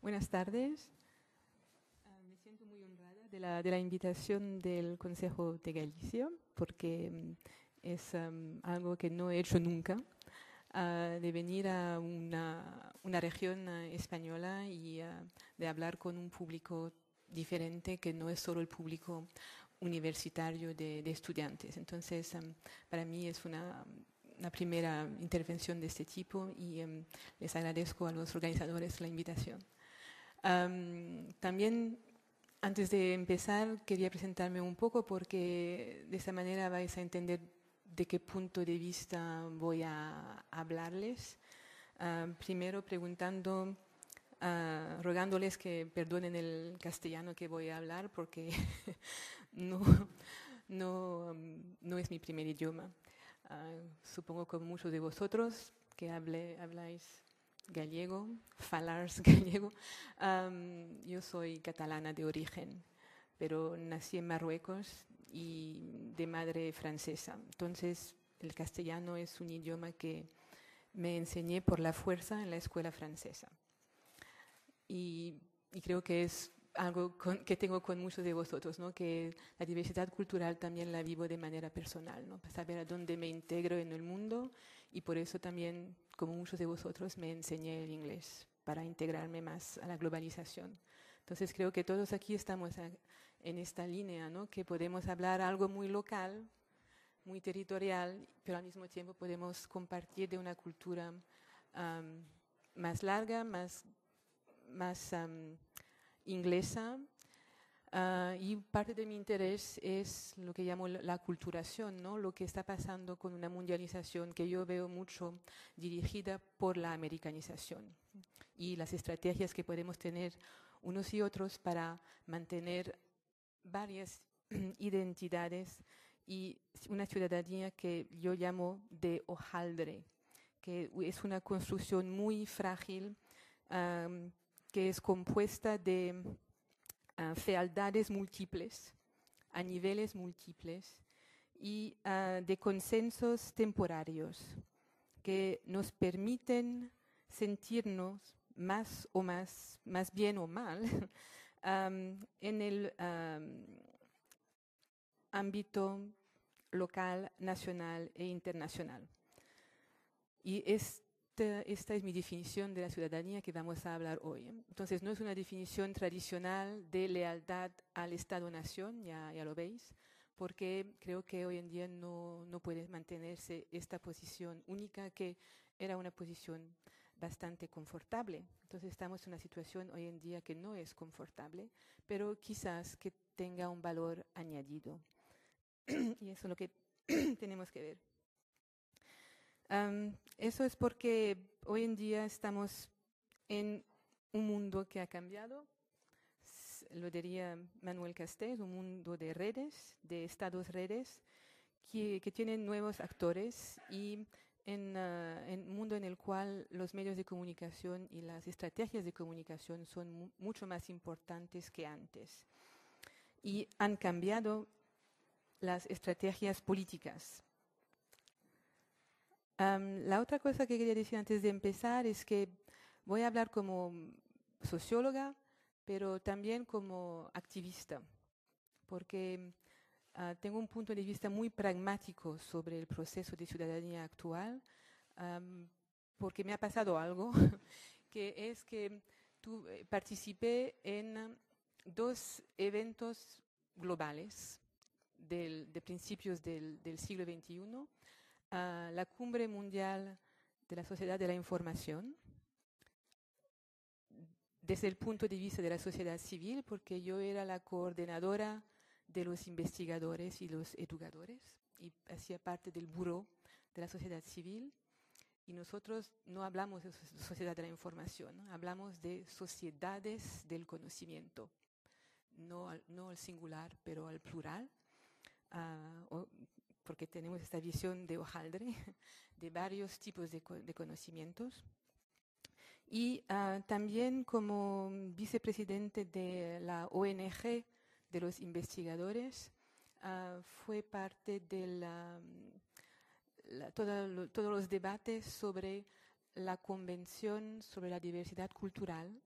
Buenas tardes. Me siento muy honrada de la invitación del Consejo de Galicia porque es algo que no he hecho nunca, de venir a una región española y de hablar con un público diferente que no es solo el público universitario de estudiantes. Entonces, para mí es una primera intervención de este tipo y les agradezco a los organizadores la invitación. También, antes de empezar, quería presentarme un poco porque de esa manera vais a entender de qué punto de vista voy a hablarles. Primero preguntando, rogándoles que perdonen el castellano que voy a hablar porque no, no es mi primer idioma. Supongo que muchos de vosotros que habláis gallego, falars gallego. Yo soy catalana de origen, pero nací en Marruecos y de madre francesa. Entonces, el castellano es un idioma que me enseñé por la fuerza en la escuela francesa. Y creo que es algo que tengo con muchos de vosotros, ¿no? Que la diversidad cultural también la vivo de manera personal, ¿no? Para saber a dónde me integro en el mundo y por eso también, como muchos de vosotros, me enseñé el inglés para integrarme más a la globalización. Entonces creo que todos aquí estamos en esta línea, ¿no? Que podemos hablar algo muy local, muy territorial, pero al mismo tiempo podemos compartir de una cultura más larga, más inglesa. Y parte de mi interés es lo que llamo la culturación, ¿no? Lo que está pasando con una mundialización que yo veo mucho dirigida por la americanización y las estrategias que podemos tener unos y otros para mantener varias identidades y una ciudadanía que yo llamo de hojaldre, que es una construcción muy frágil, que es compuesta de fealdades múltiples, a niveles múltiples y de consensos temporarios que nos permiten sentirnos más bien o mal, en el ámbito local, nacional e internacional. Y esta es mi definición de la ciudadanía que vamos a hablar hoy. Entonces, no es una definición tradicional de lealtad al Estado-Nación, ya lo veis, porque creo que hoy en día no puede mantenerse esta posición única que era una posición bastante confortable. Entonces, estamos en una situación hoy en día que no es confortable, pero quizás que tenga un valor añadido. Y eso es lo que tenemos que ver. Eso es porque hoy en día estamos en un mundo que ha cambiado, lo diría Manuel Castells, un mundo de redes, de estados-redes, que tienen nuevos actores y en un mundo en el cual los medios de comunicación y las estrategias de comunicación son mucho más importantes que antes. Y han cambiado las estrategias políticas. La otra cosa que quería decir antes de empezar es que voy a hablar como socióloga, pero también como activista, porque tengo un punto de vista muy pragmático sobre el proceso de ciudadanía actual, porque me ha pasado algo, que es que participé en dos eventos globales de principios del siglo XXI, la Cumbre Mundial de la Sociedad de la Información, desde el punto de vista de la sociedad civil, porque yo era la coordinadora de los investigadores y los educadores y hacía parte del buró de la sociedad civil. Y nosotros no hablamos de sociedad de la información, ¿no? Hablamos de sociedades del conocimiento, no al singular, pero al plural. Porque tenemos esta visión de hojaldre, de varios tipos de conocimientos. Y también como vicepresidente de la ONG de los investigadores, fue parte de todos los debates sobre la Convención sobre la Diversidad Cultural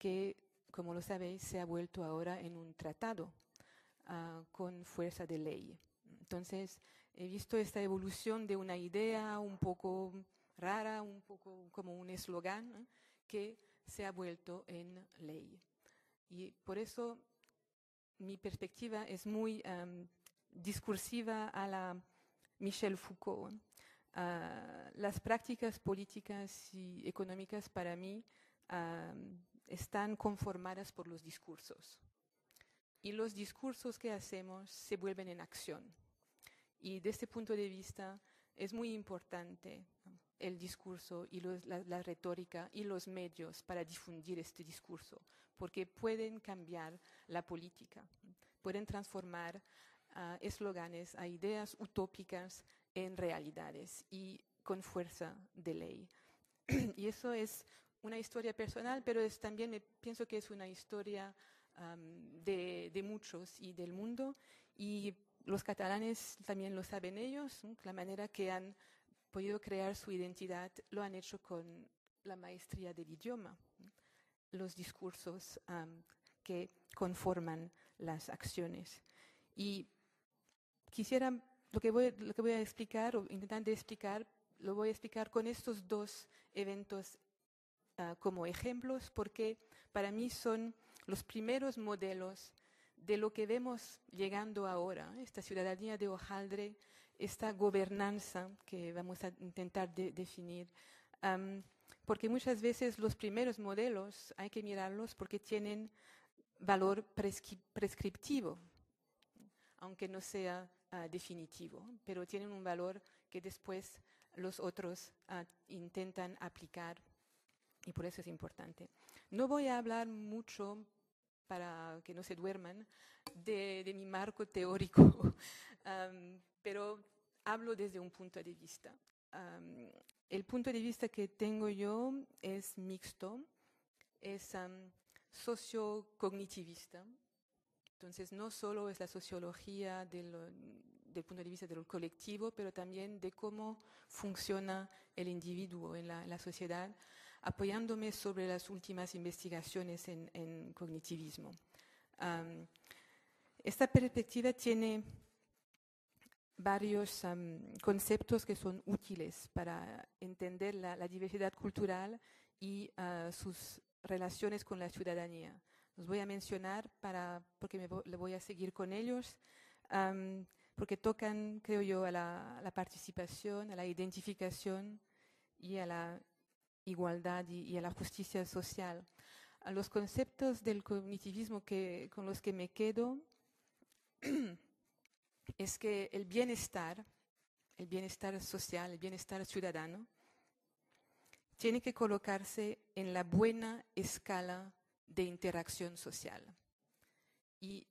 que, como lo sabéis, se ha vuelto ahora en un tratado con fuerza de ley. Entonces, he visto esta evolución de una idea un poco rara, un poco como un eslogan, que se ha vuelto en ley. Y por eso mi perspectiva es muy discursiva a la Michel Foucault. Las prácticas políticas y económicas para mí están conformadas por los discursos. Y los discursos que hacemos se vuelven en acción. Y desde este punto de vista es muy importante el discurso y la retórica y los medios para difundir este discurso, porque pueden cambiar la política, pueden transformar eslóganes a ideas utópicas en realidades y con fuerza de ley. Y eso es una historia personal, pero también pienso que es una historia de muchos y del mundo, y los catalanes también lo saben ellos, ¿no? La manera que han podido crear su identidad lo han hecho con la maestría del idioma, ¿no? Los discursos que conforman las acciones. Y quisiera, lo que voy a explicar, o intentar de explicar, lo voy a explicar con estos dos eventos como ejemplos, porque para mí son los primeros modelos de lo que vemos llegando ahora, esta ciudadanía de hojaldre, esta gobernanza que vamos a intentar definir. Porque muchas veces los primeros modelos hay que mirarlos porque tienen valor prescriptivo, aunque no sea definitivo, pero tienen un valor que después los otros intentan aplicar, y por eso es importante. No voy a hablar mucho, para que no se duerman, de mi marco teórico, pero hablo desde un punto de vista. El punto de vista que tengo yo es mixto, es sociocognitivista. Entonces, no solo es la sociología del punto de vista del colectivo, pero también de cómo funciona el individuo en la sociedad, apoyándome sobre las últimas investigaciones en cognitivismo. Esta perspectiva tiene varios conceptos que son útiles para entender la diversidad cultural y sus relaciones con la ciudadanía. Los voy a mencionar porque le voy a seguir con ellos, porque tocan, creo yo, a la participación, a la identificación y a la igualdad y a la justicia social. A los conceptos del cognitivismo con los que me quedo es que el bienestar social, el bienestar ciudadano, tiene que colocarse en la buena escala de interacción social. Y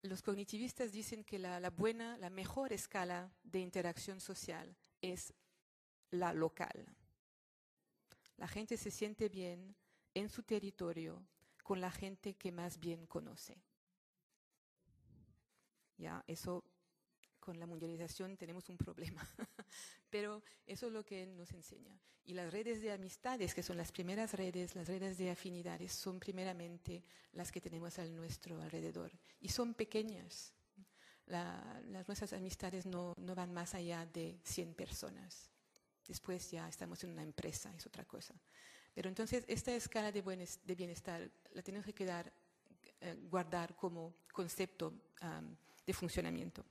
los cognitivistas dicen que la mejor escala de interacción social es la local. La gente se siente bien en su territorio con la gente que más bien conoce. Ya, eso con la mundialización tenemos un problema, pero eso es lo que nos enseña. Y las redes de amistades, que son las primeras redes, las redes de afinidades, son primeramente las que tenemos a nuestro alrededor. Y son pequeñas. Nuestras amistades no van más allá de 100 personas. Después ya estamos en una empresa, es otra cosa. Pero entonces esta escala de bienestar la tenemos que guardar como concepto de funcionamiento.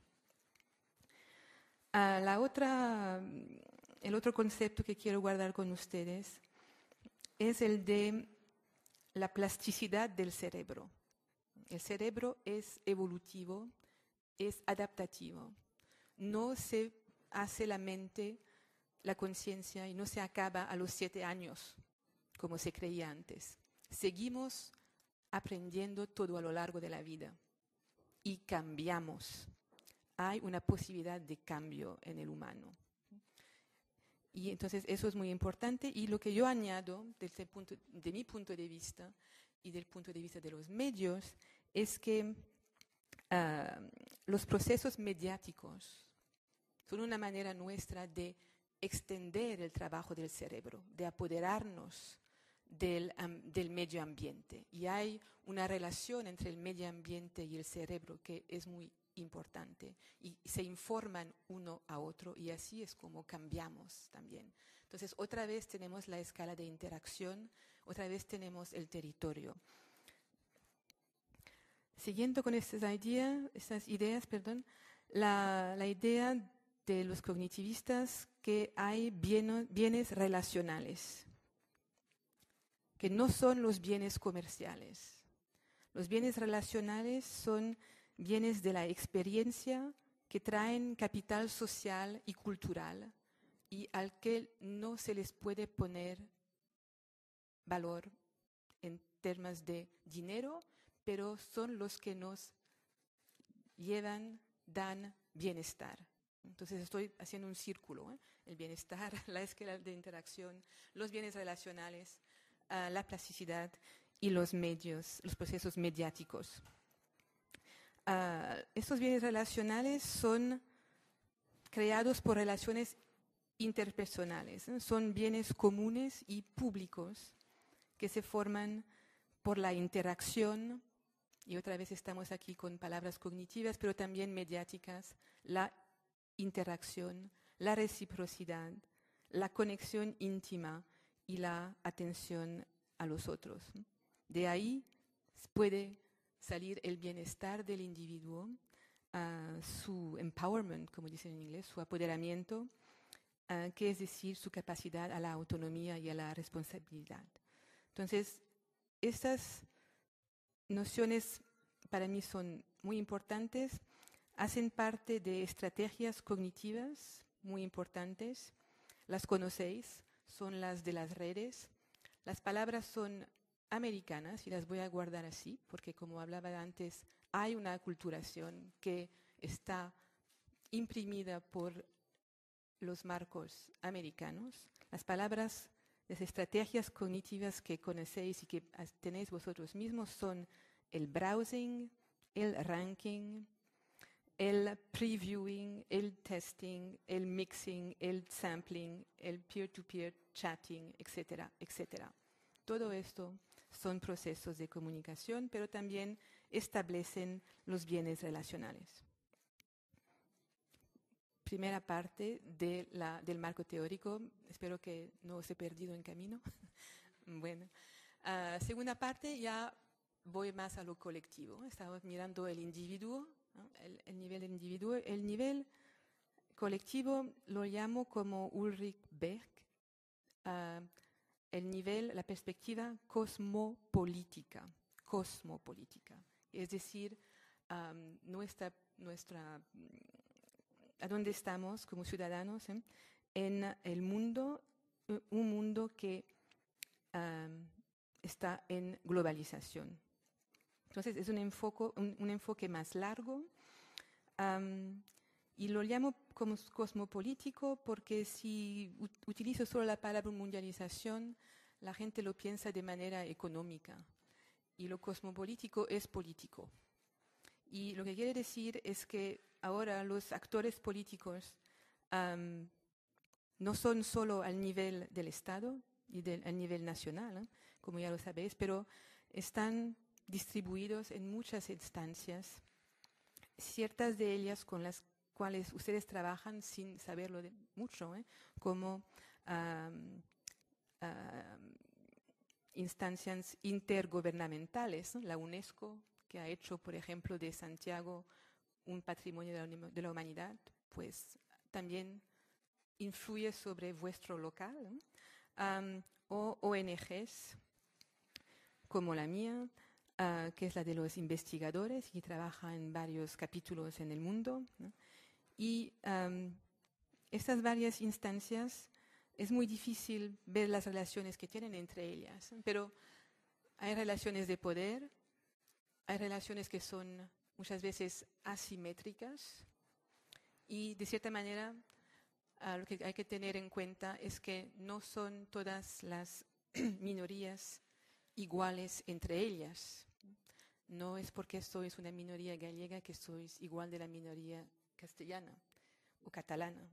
El otro concepto que quiero guardar con ustedes es el de la plasticidad del cerebro. El cerebro es evolutivo, es adaptativo. No se hace la mente, la conciencia, y no se acaba a los 7 años, como se creía antes. Seguimos aprendiendo todo a lo largo de la vida y cambiamos. Hay una posibilidad de cambio en el humano. Y entonces eso es muy importante, y lo que yo añado de mi punto de vista y del punto de vista de los medios es que los procesos mediáticos son una manera nuestra de extender el trabajo del cerebro, de apoderarnos del medio ambiente. Y hay una relación entre el medio ambiente y el cerebro que es muy importante y se informan uno a otro y así es como cambiamos también. Entonces, otra vez tenemos la escala de interacción, otra vez tenemos el territorio. Siguiendo con estas ideas, la idea de los cognitivistas que hay bienes relacionales, que no son los bienes comerciales. Los bienes relacionales son bienes de la experiencia que traen capital social y cultural y al que no se les puede poner valor en términos de dinero, pero son los que nos dan bienestar. Entonces estoy haciendo un círculo, ¿eh? El bienestar, la escala de interacción, los bienes relacionales, la plasticidad y los medios, los procesos mediáticos. Estos bienes relacionales son creados por relaciones interpersonales, ¿eh? Son bienes comunes y públicos que se forman por la interacción, y otra vez estamos aquí con palabras cognitivas, pero también mediáticas, la interacción, la reciprocidad, la conexión íntima y la atención a los otros. De ahí puede salir el bienestar del individuo, su empowerment, como dicen en inglés, su apoderamiento, que es decir, su capacidad a la autonomía y a la responsabilidad. Entonces, estas nociones para mí son muy importantes, hacen parte de estrategias cognitivas muy importantes. Las conocéis, son las de las redes. Las palabras son americanas y las voy a guardar así, porque como hablaba antes, hay una aculturación que está imprimida por los marcos americanos. Las palabras, las estrategias cognitivas que conocéis y que tenéis vosotros mismos son el browsing, el ranking, el previewing, el testing, el mixing, el sampling, el peer-to-peer chatting, etcétera, etcétera. Todo esto son procesos de comunicación, pero también establecen los bienes relacionales. Primera parte del marco teórico, espero que no os he perdido en camino. Bueno, segunda parte ya voy más a lo colectivo. Estamos mirando el individuo, ¿no? El nivel del individuo. El nivel colectivo lo llamo como Ulrich Beck, el nivel, la perspectiva cosmopolítica. Es decir, a dónde estamos como ciudadanos en el mundo, un mundo que está en globalización. Entonces es un enfoque más largo y lo llamo como cosmopolítico porque si utilizo solo la palabra mundialización, la gente lo piensa de manera económica y lo cosmopolítico es político. Y lo que quiere decir es que ahora los actores políticos no son solo al nivel del Estado y al nivel nacional, como ya lo sabéis, pero están distribuidos en muchas instancias, ciertas de ellas con las cuales ustedes trabajan sin saberlo mucho, como instancias intergubernamentales, ¿no? La UNESCO, que ha hecho, por ejemplo, de Santiago un patrimonio de la humanidad, pues también influye sobre vuestro local, ¿no? O ONGs como la mía, que es la de los investigadores y trabaja en varios capítulos en el mundo, ¿no? Y estas varias instancias es muy difícil ver las relaciones que tienen entre ellas, ¿no? Pero hay relaciones de poder, hay relaciones que son muchas veces asimétricas y de cierta manera lo que hay que tener en cuenta es que no son todas las minorías iguales entre ellas. No es porque sois una minoría gallega que sois igual de la minoría castellana o catalana.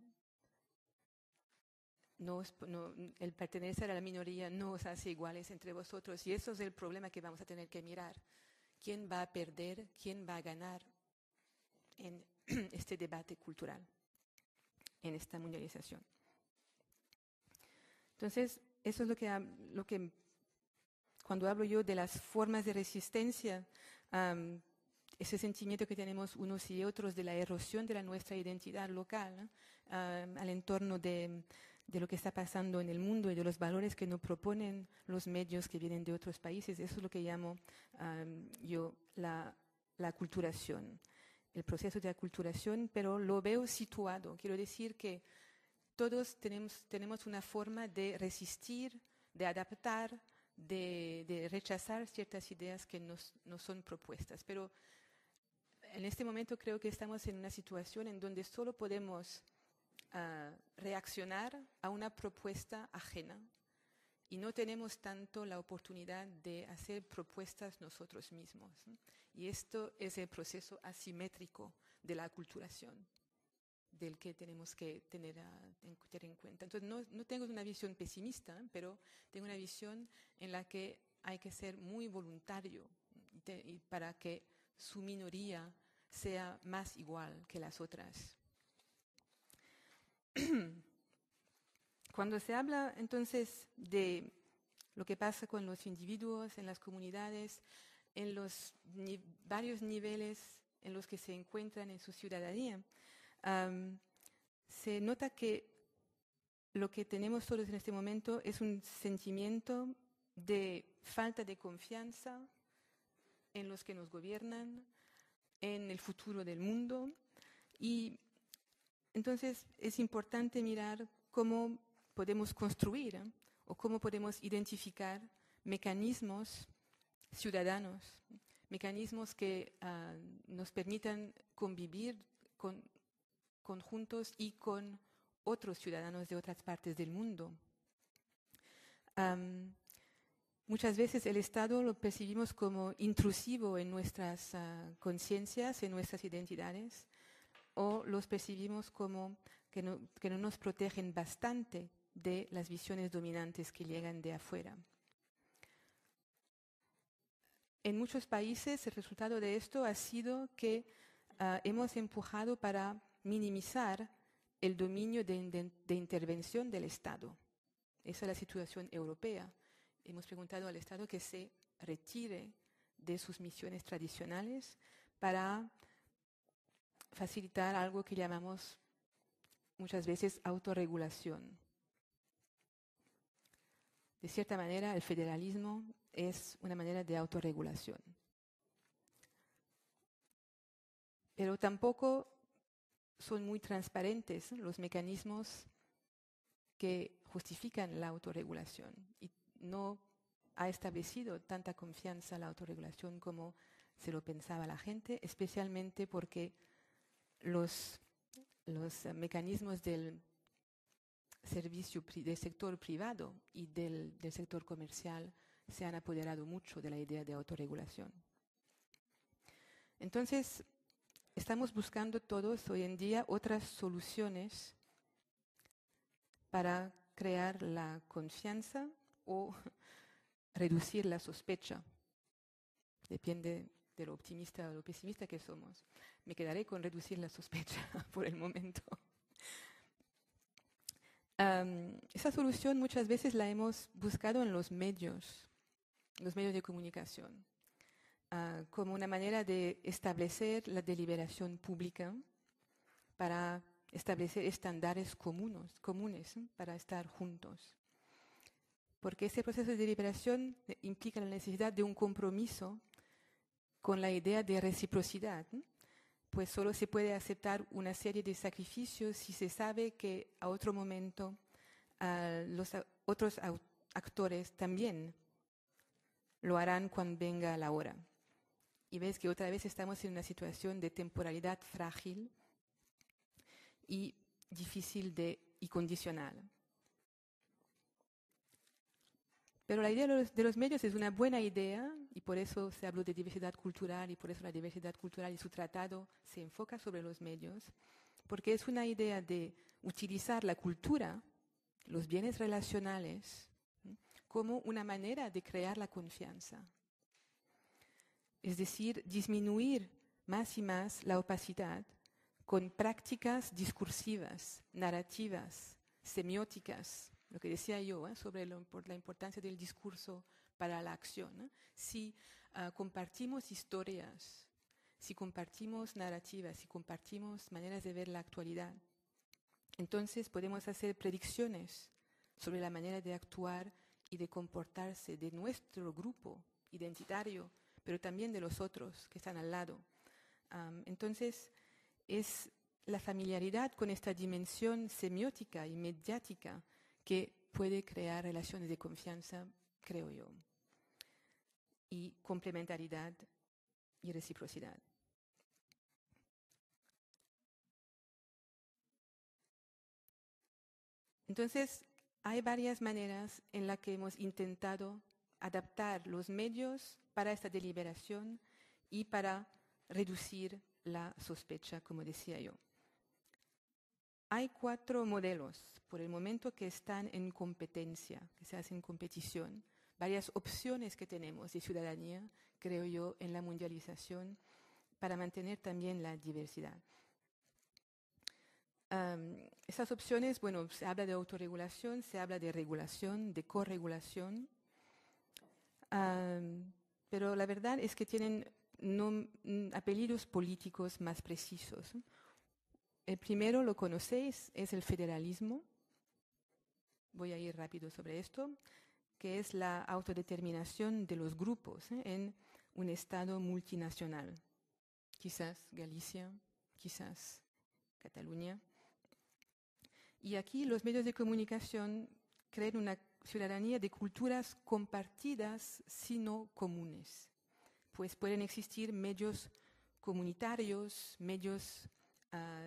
el pertenecer a la minoría no os hace iguales entre vosotros, y eso es el problema que vamos a tener que mirar. ¿Quién va a perder? ¿Quién va a ganar en este debate cultural, en esta mundialización? Entonces, eso es lo que cuando hablo yo de las formas de resistencia, ese sentimiento que tenemos unos y otros de la erosión de nuestra identidad local, al entorno de lo que está pasando en el mundo y de los valores que nos proponen los medios que vienen de otros países. Eso es lo que llamo yo la aculturación, el proceso de aculturación, pero lo veo situado. Quiero decir que todos tenemos una forma de resistir, de adaptar, de rechazar ciertas ideas que nos son propuestas. Pero en este momento creo que estamos en una situación en donde solo podemos reaccionar a una propuesta ajena y no tenemos tanto la oportunidad de hacer propuestas nosotros mismos, ¿no? Y esto es el proceso asimétrico de la aculturación, del que tenemos que tener en cuenta. Entonces no tengo una visión pesimista, pero tengo una visión en la que hay que ser muy voluntario y para que su minoría sea más igual que las otras. Cuando se habla entonces de lo que pasa con los individuos, en las comunidades, en los varios niveles en los que se encuentran en su ciudadanía, se nota que lo que tenemos todos en este momento es un sentimiento de falta de confianza en los que nos gobiernan, en el futuro del mundo, y entonces es importante mirar cómo podemos construir o cómo podemos identificar mecanismos ciudadanos, mecanismos que nos permitan convivir conjuntos y con otros ciudadanos de otras partes del mundo. Muchas veces el Estado lo percibimos como intrusivo en nuestras conciencias, en nuestras identidades, o los percibimos como que no nos protegen bastante de las visiones dominantes que llegan de afuera. En muchos países el resultado de esto ha sido que hemos empujado para minimizar el dominio de intervención del Estado. Esa es la situación europea. Hemos preguntado al Estado que se retire de sus misiones tradicionales para facilitar algo que llamamos muchas veces autorregulación. De cierta manera, el federalismo es una manera de autorregulación. Pero tampoco son muy transparentes los mecanismos que justifican la autorregulación, y no ha establecido tanta confianza la autorregulación como se lo pensaba la gente, especialmente porque los mecanismos del sector privado y del sector comercial se han apoderado mucho de la idea de autorregulación. Entonces, estamos buscando todos hoy en día otras soluciones para crear la confianza o reducir la sospecha. Depende de lo optimista o lo pesimista que somos. Me quedaré con reducir la sospecha por el momento. Esa solución muchas veces la hemos buscado en los medios de comunicación, como una manera de establecer la deliberación pública para establecer estándares comunes para estar juntos. Porque ese proceso de deliberación implica la necesidad de un compromiso con la idea de reciprocidad, pues solo se puede aceptar una serie de sacrificios si se sabe que a otro momento los otros actores también lo harán cuando venga la hora. Y ves que otra vez estamos en una situación de temporalidad frágil y difícil y condicional. Pero la idea de los medios es una buena idea, y por eso se habló de diversidad cultural, y por eso la diversidad cultural y su tratado se enfoca sobre los medios, porque es una idea de utilizar la cultura los bienes relacionales, como una manera de crear la confianza. Es decir, disminuir más y más la opacidad con prácticas discursivas, narrativas, semióticas, lo que decía yo sobre la importancia del discurso para la acción. Si compartimos historias, si compartimos narrativas, si compartimos maneras de ver la actualidad, entonces podemos hacer predicciones sobre la manera de actuar y de comportarse de nuestro grupo identitario, pero también de los otros que están al lado. Entonces, es la familiaridad con esta dimensión semiótica y mediática que puede crear relaciones de confianza, creo yo, y complementariedad y reciprocidad. Entonces, hay varias maneras en las que hemos intentado adaptar los medios para esta deliberación y para reducir la sospecha, como decía yo. Hay 4 modelos por el momento que están en competencia, que se hacen competición. Varias opciones que tenemos de ciudadanía, creo yo, en la mundialización para mantener también la diversidad. Esas opciones, bueno, se habla de autorregulación, se habla de regulación, de corregulación, pero la verdad es que tienen apellidos políticos más precisos. El primero, lo conocéis, es el federalismo. Voy a ir rápido sobre esto, que es la autodeterminación de los grupos en un Estado multinacional. Quizás Galicia, quizás Cataluña. Y aquí los medios de comunicación crean una ciudadanía de culturas compartidas, sino comunes. Pues pueden existir medios comunitarios, medios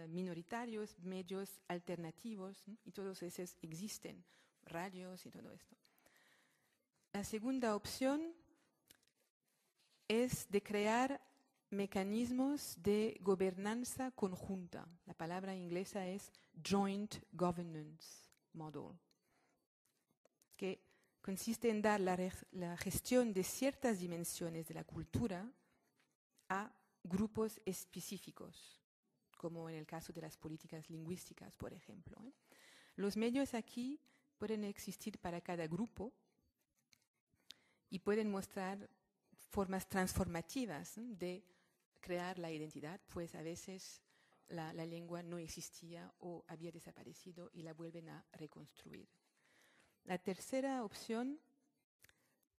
minoritarios, medios alternativos, y todos esos existen, radios y todo esto. La segunda opción es de crear mecanismos de gobernanza conjunta. La palabra inglesa es Joint Governance Model, que consiste en dar la gestión de ciertas dimensiones de la cultura a grupos específicos, como en el caso de las políticas lingüísticas, por ejemplo. Los medios aquí pueden existir para cada grupo y pueden mostrar formas transformativas de crear la identidad, pues a veces la lengua no existía o había desaparecido y la vuelven a reconstruir. La tercera opción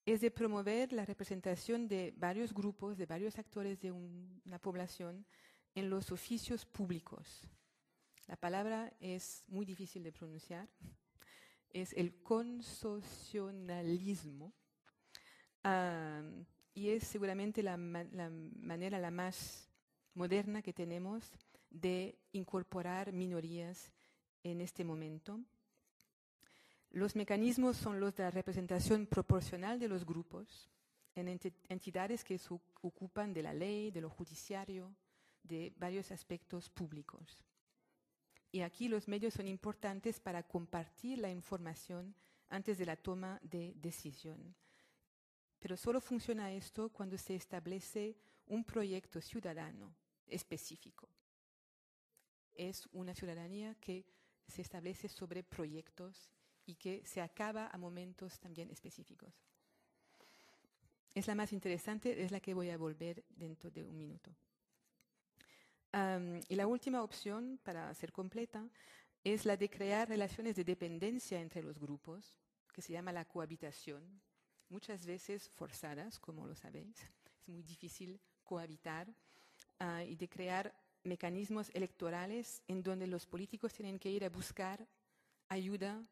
es de promover la representación de varios grupos, de varios actores de una población en los oficios públicos. La palabra es muy difícil de pronunciar, es el consocionalismo, y es seguramente la manera la más moderna que tenemos de incorporar minorías en este momento. Los mecanismos son los de la representación proporcional de los grupos en entidades que se ocupan de la ley, de lo judiciario, de varios aspectos públicos. Y aquí los medios son importantes para compartir la información antes de la toma de decisión. Pero solo funciona esto cuando se establece un proyecto ciudadano específico. Es una ciudadanía que se establece sobre proyectos y que se acaba a momentos también específicos. Es la más interesante, es la que voy a volver dentro de un minuto. Y la última opción, para ser completa, es la de crear relaciones de dependencia entre los grupos, que se llama la cohabitación, muchas veces forzadas, como lo sabéis. Es muy difícil cohabitar, y de crear mecanismos electorales en donde los políticos tienen que ir a buscar ayuda,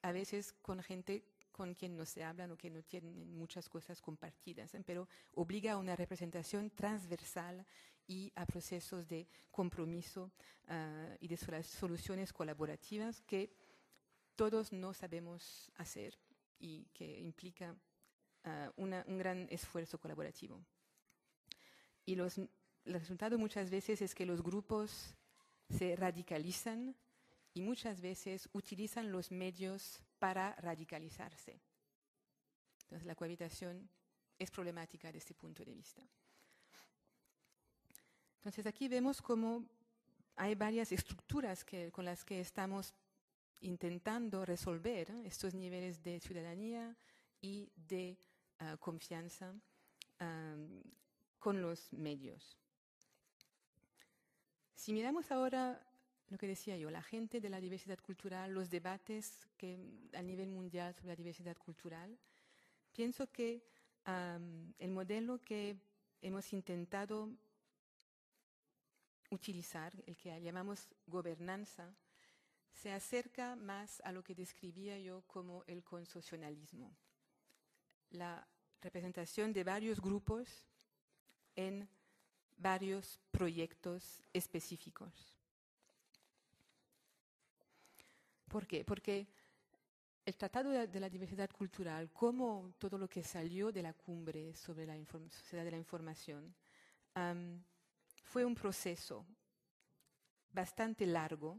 a veces con gente con quien no se hablan o que no tienen muchas cosas compartidas, pero obliga a una representación transversal y a procesos de compromiso y de soluciones colaborativas que todos no sabemos hacer y que implica un gran esfuerzo colaborativo. Y el resultado muchas veces es que los grupos se radicalizan y muchas veces utilizan los medios para radicalizarse. Entonces la cohabitación es problemática desde este punto de vista. Entonces aquí vemos cómo hay varias estructuras con las que estamos intentando resolver estos niveles de ciudadanía y de confianza con los medios. Si miramos ahora lo que decía yo, la gente de la diversidad cultural, los debates a nivel mundial sobre la diversidad cultural, pienso que el modelo que hemos intentado utilizar, el que llamamos gobernanza, se acerca más a lo que describía yo como el consocionalismo. La representación de varios grupos en varios proyectos específicos. ¿Por qué? Porque el Tratado de la Diversidad Cultural, como todo lo que salió de la cumbre sobre la sociedad de la información, fue un proceso bastante largo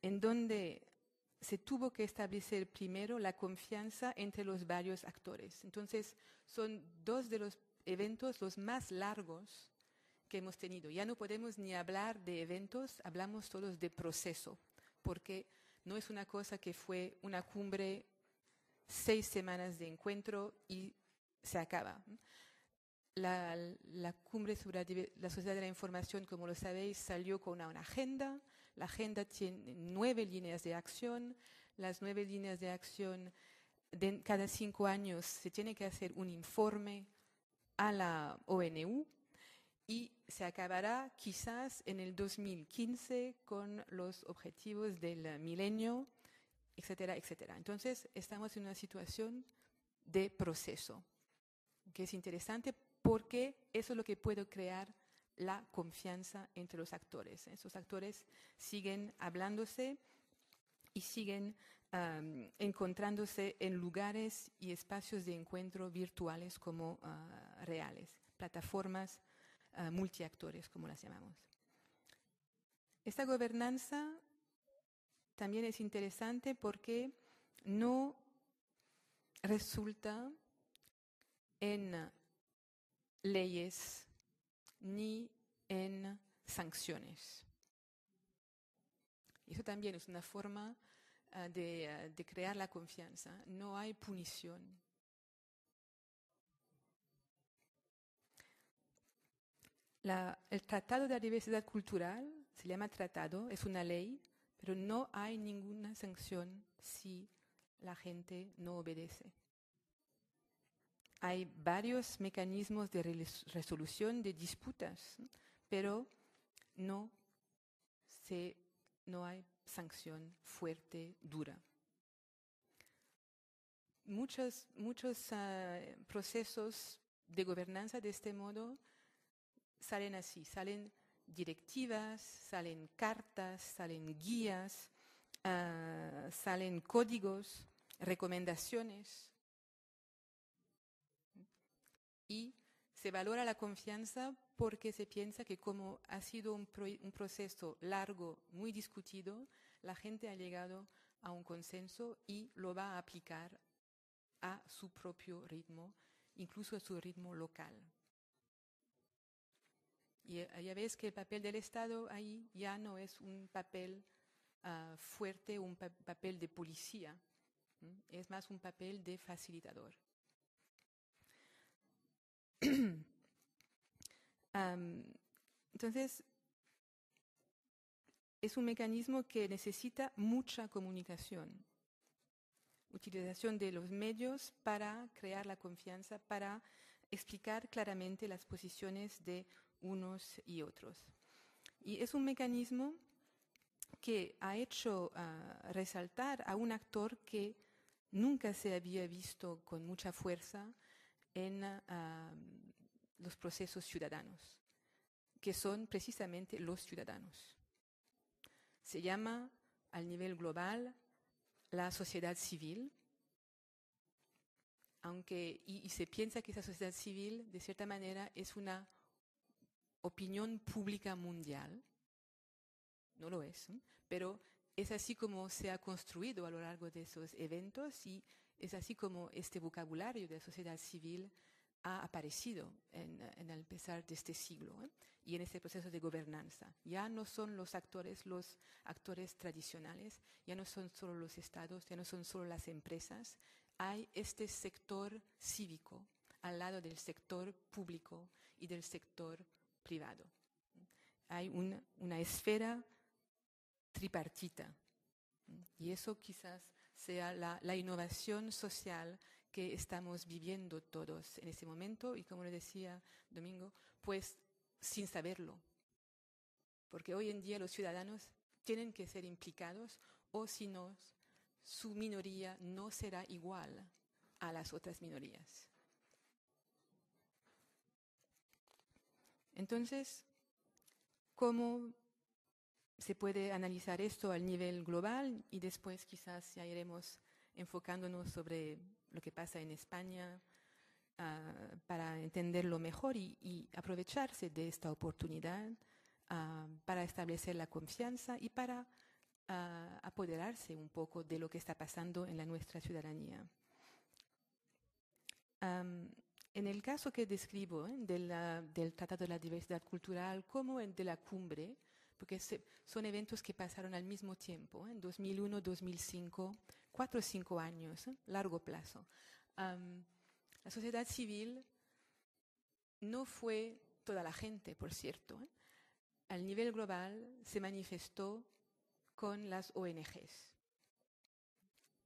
en donde se tuvo que establecer primero la confianza entre los varios actores. Entonces, son dos de los eventos los más largos que hemos tenido. Ya no podemos ni hablar de eventos, hablamos todos de proceso, porque no es una cosa que fue una cumbre, 6 semanas de encuentro y se acaba. La cumbre sobre la sociedad de la información, como lo sabéis, salió con una agenda. La agenda tiene 9 líneas de acción. Las 9 líneas de acción, cada 5 años se tiene que hacer un informe a la ONU y se acabará quizás en el 2015 con los objetivos del milenio, etcétera, etcétera. Entonces, estamos en una situación de proceso, que es interesante porque eso es lo que puede crear la confianza entre los actores. Esos actores siguen hablándose y siguen encontrándose en lugares y espacios de encuentro virtuales como reales, plataformas multiactores, como las llamamos. Esta gobernanza también es interesante porque no resulta en leyes ni en sanciones. Eso también es una forma de crear la confianza. No hay punición. El Tratado de la Diversidad Cultural se llama tratado, es una ley, pero no hay ninguna sanción si la gente no obedece. Hay varios mecanismos de resolución de disputas, pero no hay sanción fuerte, dura. Muchos procesos de gobernanza de este modo salen así, salen directivas, salen cartas, salen guías, salen códigos, recomendaciones. Y se valora la confianza porque se piensa que como ha sido un proceso largo, muy discutido, la gente ha llegado a un consenso y lo va a aplicar a su propio ritmo, incluso a su ritmo local. Y ya ves que el papel del Estado ahí ya no es un papel fuerte, un papel de policía, es más un papel de facilitador. Entonces, es un mecanismo que necesita mucha comunicación, utilización de los medios para crear la confianza, para explicar claramente las posiciones de unos y otros. Y es un mecanismo que ha hecho resaltar a un actor que nunca se había visto con mucha fuerza en los procesos ciudadanos, que son precisamente los ciudadanos. Se llama al nivel global la sociedad civil, y se piensa que esa sociedad civil, de cierta manera, es una opinión pública mundial, no lo es, pero es así como se ha construido a lo largo de esos eventos y es así como este vocabulario de la sociedad civil ha aparecido en el empezar de este siglo y en este proceso de gobernanza. Ya no son los actores tradicionales, ya no son solo los estados, ya no son solo las empresas, hay este sector cívico al lado del sector público y del sector privado. Hay una esfera tripartita. Y eso quizás sea la innovación social que estamos viviendo todos en ese momento y, como le decía Domingo, pues sin saberlo. Porque hoy en día los ciudadanos tienen que ser implicados o si no, su minoría no será igual a las otras minorías. Entonces, ¿cómo se puede analizar esto al nivel global? Y después quizás ya iremos enfocándonos sobre lo que pasa en España para entenderlo mejor y aprovecharse de esta oportunidad para establecer la confianza y para apoderarse un poco de lo que está pasando en nuestra ciudadanía. En el caso que describo del Tratado de la Diversidad Cultural como el de la cumbre, porque son eventos que pasaron al mismo tiempo, en 2001, 2005, 4 o 5 años, largo plazo. La sociedad civil no fue toda la gente, por cierto. Al nivel global se manifestó con las ONGs,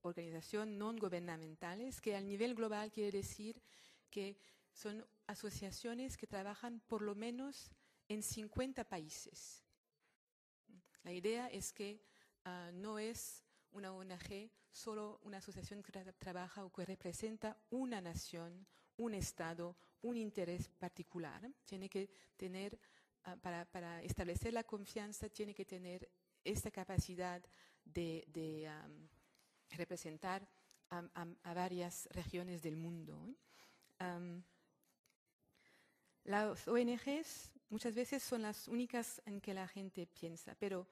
organizaciones no gubernamentales, que al nivel global quiere decir que son asociaciones que trabajan por lo menos en 50 países. La idea es que no es una ONG solo una asociación que trabaja o que representa una nación, un Estado, un interés particular. Tiene que tener, para establecer la confianza, tiene que tener esta capacidad de representar a varias regiones del mundo. Las ONGs muchas veces son las únicas en que la gente piensa, pero,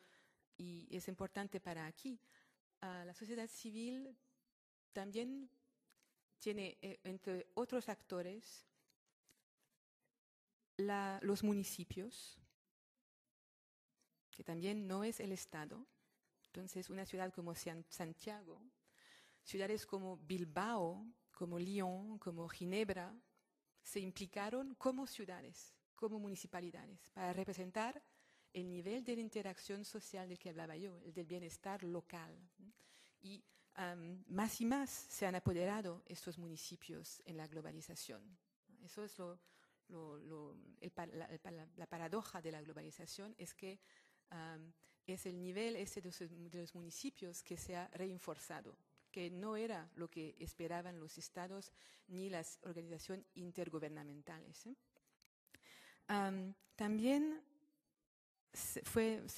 y es importante para aquí, la sociedad civil también tiene, entre otros actores, los municipios, que también no es el Estado. Entonces, una ciudad como Santiago, ciudades como Bilbao, como Lyon, como Ginebra, se implicaron como ciudades, como municipalidades, para representar el nivel de interacción social del que hablaba yo, el del bienestar local. Y más y más se han apoderado estos municipios en la globalización. Eso es la paradoja de la globalización, es que es el nivel ese de los municipios que se ha reforzado, que no era lo que esperaban los estados ni las organizaciones intergubernamentales. También se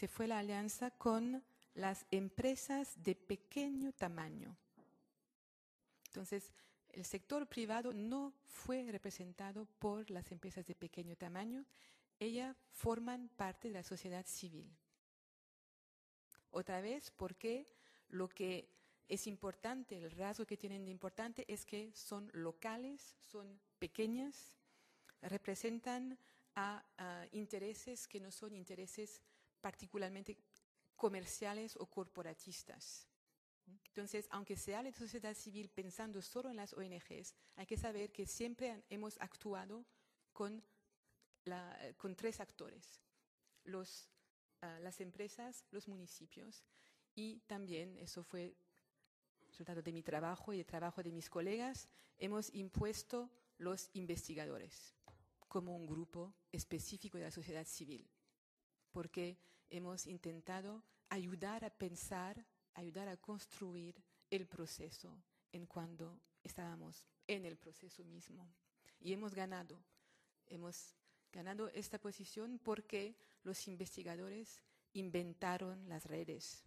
fue la alianza con las empresas de pequeño tamaño. Entonces, el sector privado no fue representado por las empresas de pequeño tamaño, ellas forman parte de la sociedad civil. Otra vez, porque lo que es importante, el rasgo que tienen de importante es que son locales, son pequeñas, representan a intereses que no son intereses particularmente comerciales o corporatistas. Entonces, aunque se hable de sociedad civil pensando solo en las ONGs, hay que saber que siempre hemos actuado con 3 actores, las empresas, los municipios, y también, eso fue resultado de mi trabajo y del trabajo de mis colegas, hemos impuesto los investigadores como un grupo específico de la sociedad civil, porque hemos intentado ayudar a pensar, ayudar a construir el proceso en cuando estábamos en el proceso mismo. Y hemos ganado esta posición porque los investigadores inventaron las redes.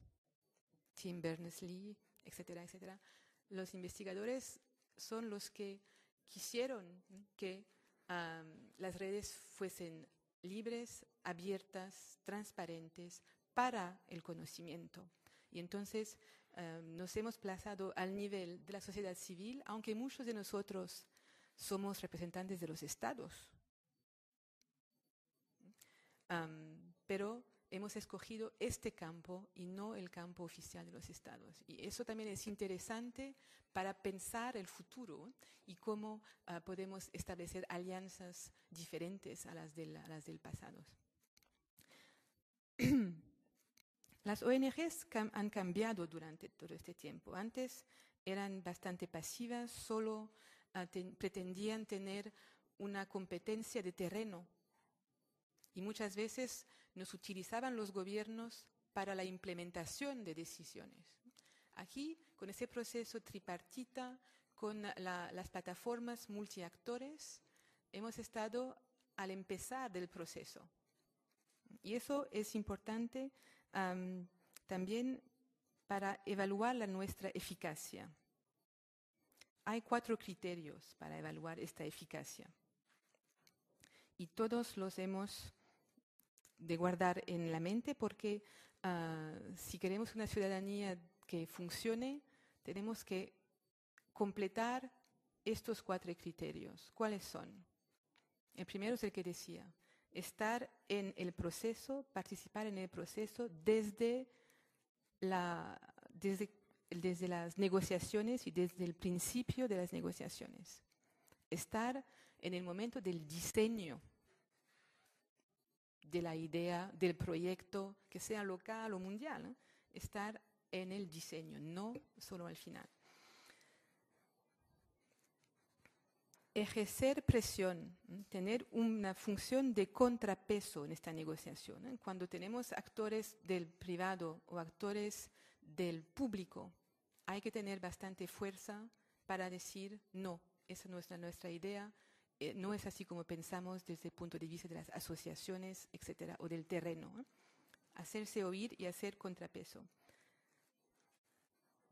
Tim Berners-Lee, etcétera, etcétera. Los investigadores son los que quisieron que las redes fuesen libres, abiertas, transparentes, para el conocimiento. Y entonces nos hemos plazado al nivel de la sociedad civil, aunque muchos de nosotros somos representantes de los estados. Pero hemos escogido este campo y no el campo oficial de los estados. Y eso también es interesante para pensar el futuro y cómo podemos establecer alianzas diferentes a las del pasado. Las ONGs han cambiado durante todo este tiempo. Antes eran bastante pasivas, solo pretendían tener una competencia de terreno. Y muchas veces nos utilizaban los gobiernos para la implementación de decisiones. Aquí, con ese proceso tripartita, con las plataformas multiactores, hemos estado al empezar del proceso. Y eso es importante también para evaluar nuestra eficacia. Hay 4 criterios para evaluar esta eficacia. Y todos los hemos de guardar en la mente porque si queremos una ciudadanía que funcione, tenemos que completar estos 4 criterios. ¿Cuáles son? El primero es el que decía, estar en el proceso, participar en el proceso desde las negociaciones y desde el principio de las negociaciones. Estar en el momento del diseño de la idea, del proyecto, que sea local o mundial, ¿eh? Estar en el diseño, no solo al final. Ejercer presión, tener una función de contrapeso en esta negociación, ¿eh? Cuando tenemos actores del privado o actores del público, hay que tener bastante fuerza para decir no, esa no es nuestra idea, no es así como pensamos desde el punto de vista de las asociaciones, etcétera, o del terreno, ¿eh? Hacerse oír y hacer contrapeso.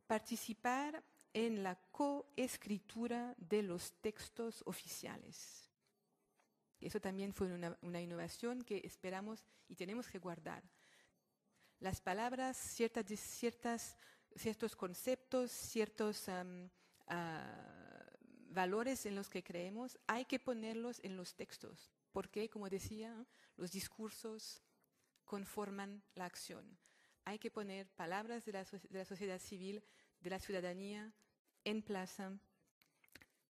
Participar en la coescritura de los textos oficiales. Eso también fue una innovación que esperamos y tenemos que guardar. Las palabras, ciertos conceptos, ciertos valores en los que creemos, hay que ponerlos en los textos, porque, como decía, los discursos conforman la acción. Hay que poner palabras de la sociedad civil, de la ciudadanía, en plaza,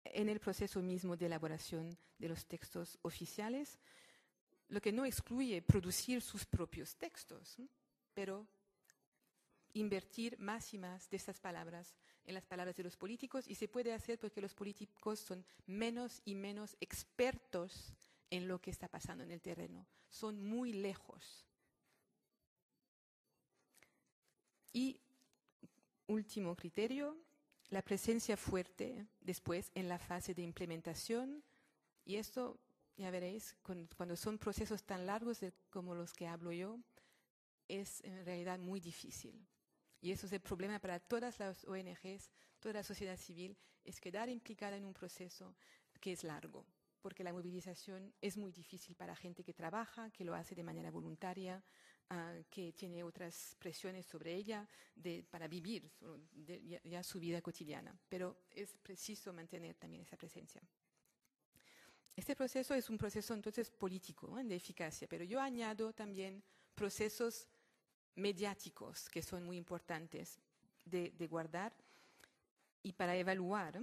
en el proceso mismo de elaboración de los textos oficiales, lo que no excluye producir sus propios textos, pero invertir más y más de estas palabras en las palabras de los políticos, y se puede hacer porque los políticos son menos y menos expertos en lo que está pasando en el terreno, son muy lejos. Y último criterio, la presencia fuerte después en la fase de implementación, y esto ya veréis, cuando son procesos tan largos como los que hablo yo, es en realidad muy difícil. Y eso es el problema para todas las ONGs, toda la sociedad civil, es quedar implicada en un proceso que es largo, porque la movilización es muy difícil para gente que trabaja, que lo hace de manera voluntaria, que tiene otras presiones sobre ella para vivir ya su vida cotidiana. Pero es preciso mantener también esa presencia. Este proceso es un proceso entonces político, de eficacia, pero yo añado también procesos mediáticos que son muy importantes de guardar y para evaluar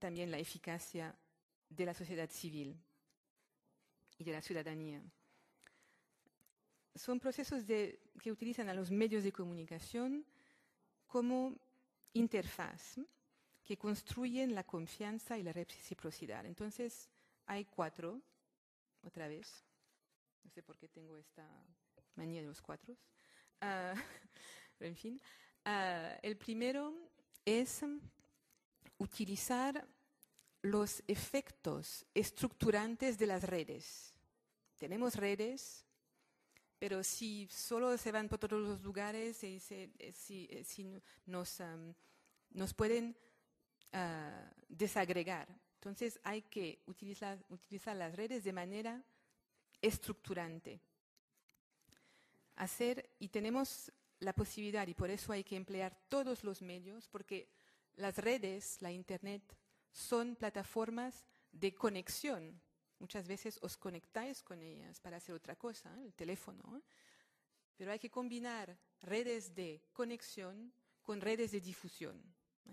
también la eficacia de la sociedad civil y de la ciudadanía. Son procesos que utilizan a los medios de comunicación como interfaz, que construyen la confianza y la reciprocidad. Entonces, hay 4, otra vez, no sé por qué tengo esta manía de los 4, pero en fin. El primero es utilizar los efectos estructurantes de las redes. Tenemos redes, pero si solo se van por todos los lugares y si nos pueden desagregar. Entonces hay que utilizar las redes de manera estructurante. y tenemos la posibilidad, y por eso hay que emplear todos los medios, porque las redes, la Internet, son plataformas de conexión. Muchas veces os conectáis con ellas para hacer otra cosa, el teléfono, pero hay que combinar redes de conexión con redes de difusión.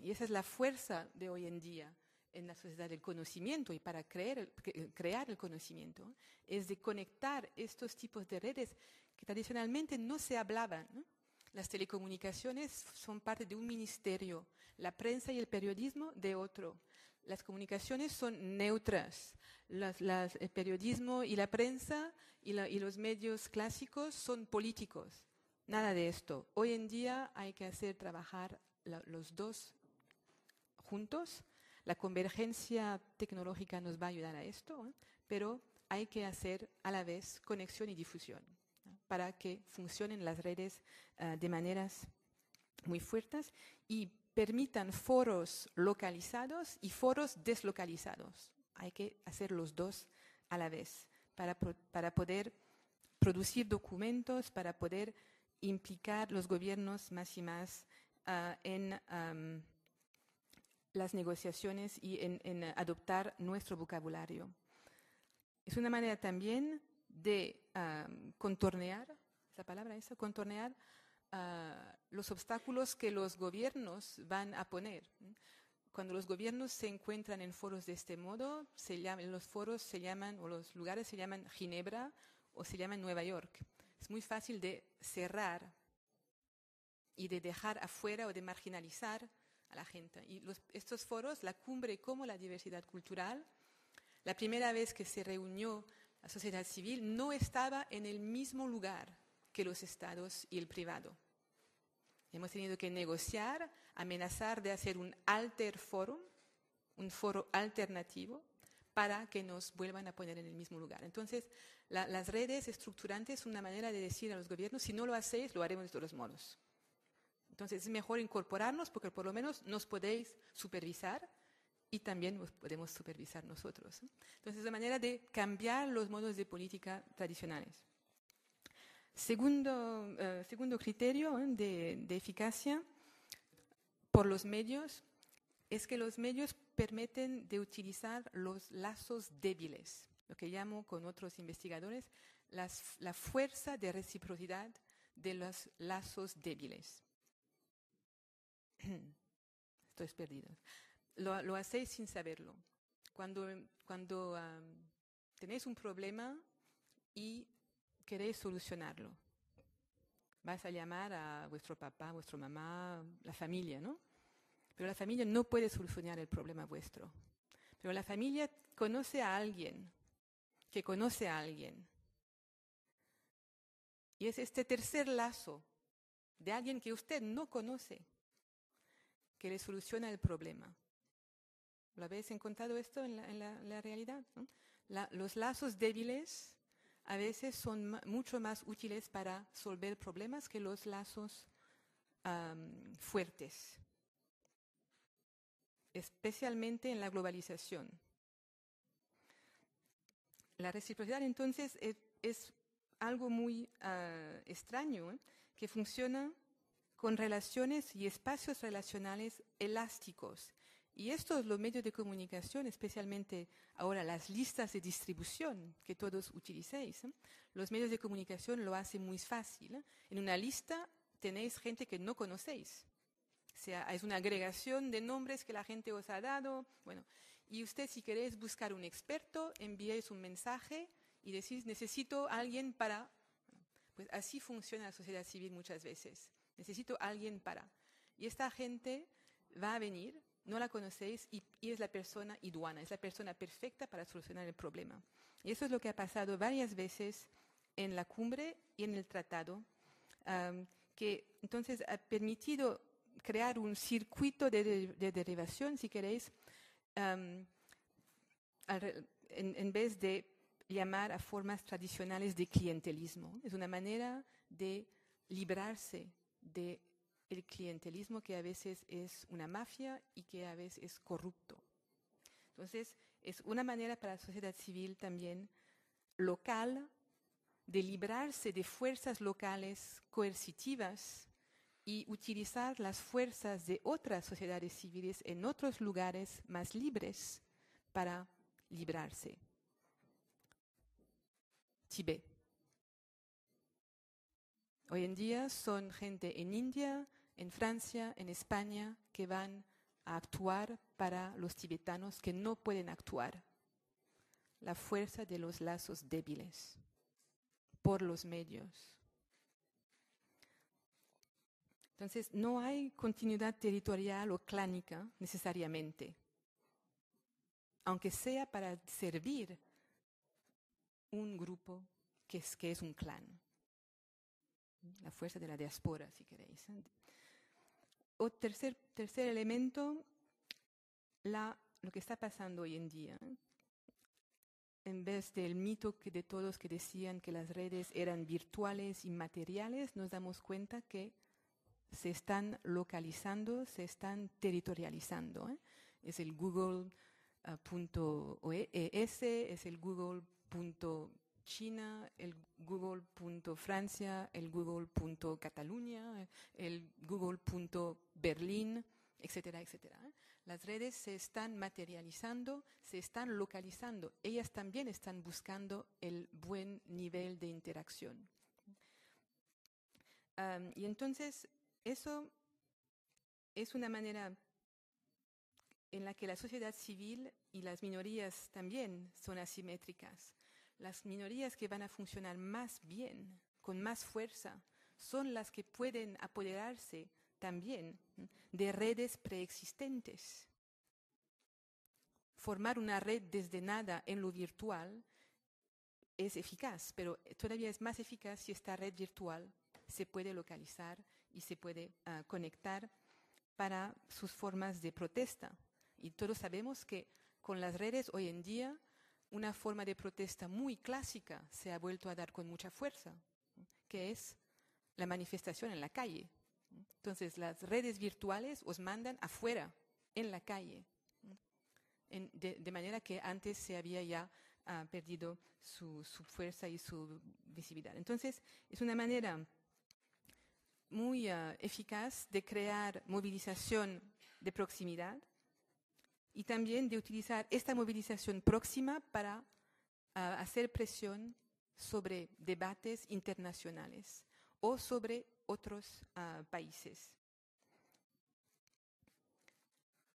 Y esa es la fuerza de hoy en día en la sociedad del conocimiento y para crear el conocimiento, es de conectar estos tipos de redes que tradicionalmente no se hablaban, ¿no? Las telecomunicaciones son parte de un ministerio, la prensa y el periodismo de otro. Las comunicaciones son neutras. El periodismo y la prensa y los medios clásicos son políticos. Nada de esto. Hoy en día hay que hacer trabajar los dos juntos. La convergencia tecnológica nos va a ayudar a esto, pero hay que hacer a la vez conexión y difusión, ¿no? Para que funcionen las redes de maneras muy fuertes y permitan foros localizados y foros deslocalizados. Hay que hacer los dos a la vez para poder producir documentos, para poder implicar los gobiernos más y más en las negociaciones y en adoptar nuestro vocabulario. Es una manera también de contornear, ¿es la palabra esa? Contornear los obstáculos que los gobiernos van a poner. Cuando los gobiernos se encuentran en foros de este modo, los foros se llaman, o los lugares se llaman Ginebra o se llaman Nueva York. Es muy fácil de cerrar y de dejar afuera o de marginalizar a la gente. Y estos foros, la cumbre como la diversidad cultural, la primera vez que se reunió la sociedad civil no estaba en el mismo lugar que los estados y el privado. Hemos tenido que negociar, amenazar de hacer un alter forum, un foro alternativo, para que nos vuelvan a poner en el mismo lugar. Entonces, las redes estructurantes son una manera de decir a los gobiernos, si no lo hacéis, lo haremos de todos modos. Entonces, es mejor incorporarnos porque por lo menos nos podéis supervisar y también nos podemos supervisar nosotros. Entonces, es una manera de cambiar los modos de política tradicionales. Segundo criterio de eficacia por los medios es que los medios permiten de utilizar los lazos débiles, lo que llamo con otros investigadores la fuerza de reciprocidad de los lazos débiles. Estoy perdido. Lo hacéis sin saberlo. Cuando tenéis un problema y queréis solucionarlo, vais a llamar a vuestro papá, vuestra mamá, la familia, ¿no? Pero la familia no puede solucionar el problema vuestro. Pero la familia conoce a alguien que conoce a alguien. Y es este tercer lazo de alguien que usted no conoce que le soluciona el problema. ¿Lo habéis encontrado esto en la realidad? ¿No? Los lazos débiles a veces son mucho más útiles para resolver problemas que los lazos fuertes, especialmente en la globalización. La reciprocidad entonces es algo muy extraño, que funciona con relaciones y espacios relacionales elásticos. Y estos los medios de comunicación, especialmente ahora las listas de distribución que todos utilicéis, los medios de comunicación lo hacen muy fácil. En una lista tenéis gente que no conocéis. O sea, es una agregación de nombres que la gente os ha dado. Bueno, y usted, si queréis buscar un experto, enviáis un mensaje y decís, necesito a alguien para... Pues así funciona la sociedad civil muchas veces. Necesito a alguien para... Y esta gente va a venir, no la conocéis y es la persona idónea, es la persona perfecta para solucionar el problema. Y eso es lo que ha pasado varias veces en la cumbre y en el tratado, que entonces ha permitido crear un circuito de derivación, si queréis, en vez de llamar a formas tradicionales de clientelismo. Es una manera de librarse del clientelismo que a veces es una mafia y que a veces es corrupto. Entonces, es una manera para la sociedad civil también local de librarse de fuerzas locales coercitivas y utilizar las fuerzas de otras sociedades civiles en otros lugares más libres para librarse. Tibet. Hoy en día son gente en India, en Francia, en España, que van a actuar para los tibetanos que no pueden actuar. La fuerza de los lazos débiles, por los medios. Entonces, no hay continuidad territorial o clánica necesariamente, aunque sea para servir un grupo que es un clan. La fuerza de la diáspora, si queréis. O tercer elemento, lo que está pasando hoy en día. En vez del mito de todos que decían que las redes eran virtuales y materiales, nos damos cuenta que se están localizando, se están territorializando. Es el Google.es, es el Google.China, el Google.Francia, el Google.Cataluña, el Google.Berlín, etcétera, etcétera. Las redes se están materializando, se están localizando. Ellas también están buscando el buen nivel de interacción. Y entonces, eso es una manera en la que la sociedad civil y las minorías también son asimétricas. Las minorías que van a funcionar más bien, con más fuerza, son las que pueden apoderarse también de redes preexistentes. Formar una red desde nada en lo virtual es eficaz, pero todavía es más eficaz si esta red virtual se puede localizar y se puede conectar para sus formas de protesta. Y todos sabemos que con las redes hoy en día una forma de protesta muy clásica se ha vuelto a dar con mucha fuerza, que es la manifestación en la calle. Entonces las redes virtuales os mandan afuera, en la calle, de manera que antes se había ya perdido su fuerza y su visibilidad. Entonces es una manera muy eficaz de crear movilización de proximidad y también de utilizar esta movilización próxima para hacer presión sobre debates internacionales o sobre otros países.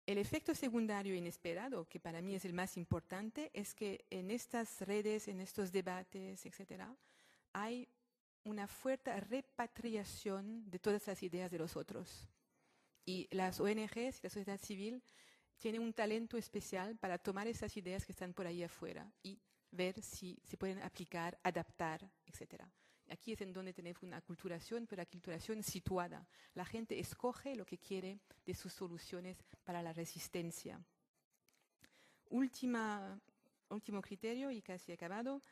El efecto secundario inesperado, que para mí es el más importante, es que en estas redes, en estos debates, etcétera, hay una fuerte repatriación de todas las ideas de los otros. Y las ONGs y la sociedad civil tienen un talento especial para tomar esas ideas que están por ahí afuera y ver si se pueden aplicar, adaptar, etcétera. Aquí es en donde tenemos una aculturación, pero aculturación situada. La gente escoge lo que quiere de sus soluciones para la resistencia. Último criterio, y casi acabado,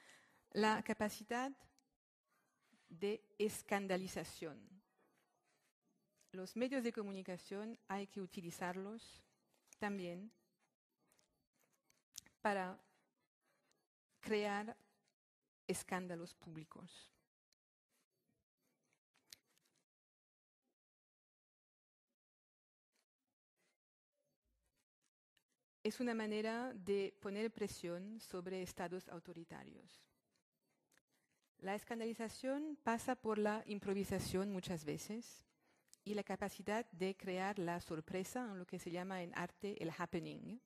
la capacidad de escandalización. Los medios de comunicación hay que utilizarlos también para crear escándalos públicos. Es una manera de poner presión sobre estados autoritarios. La escandalización pasa por la improvisación muchas veces y la capacidad de crear la sorpresa, en lo que se llama en arte el happening.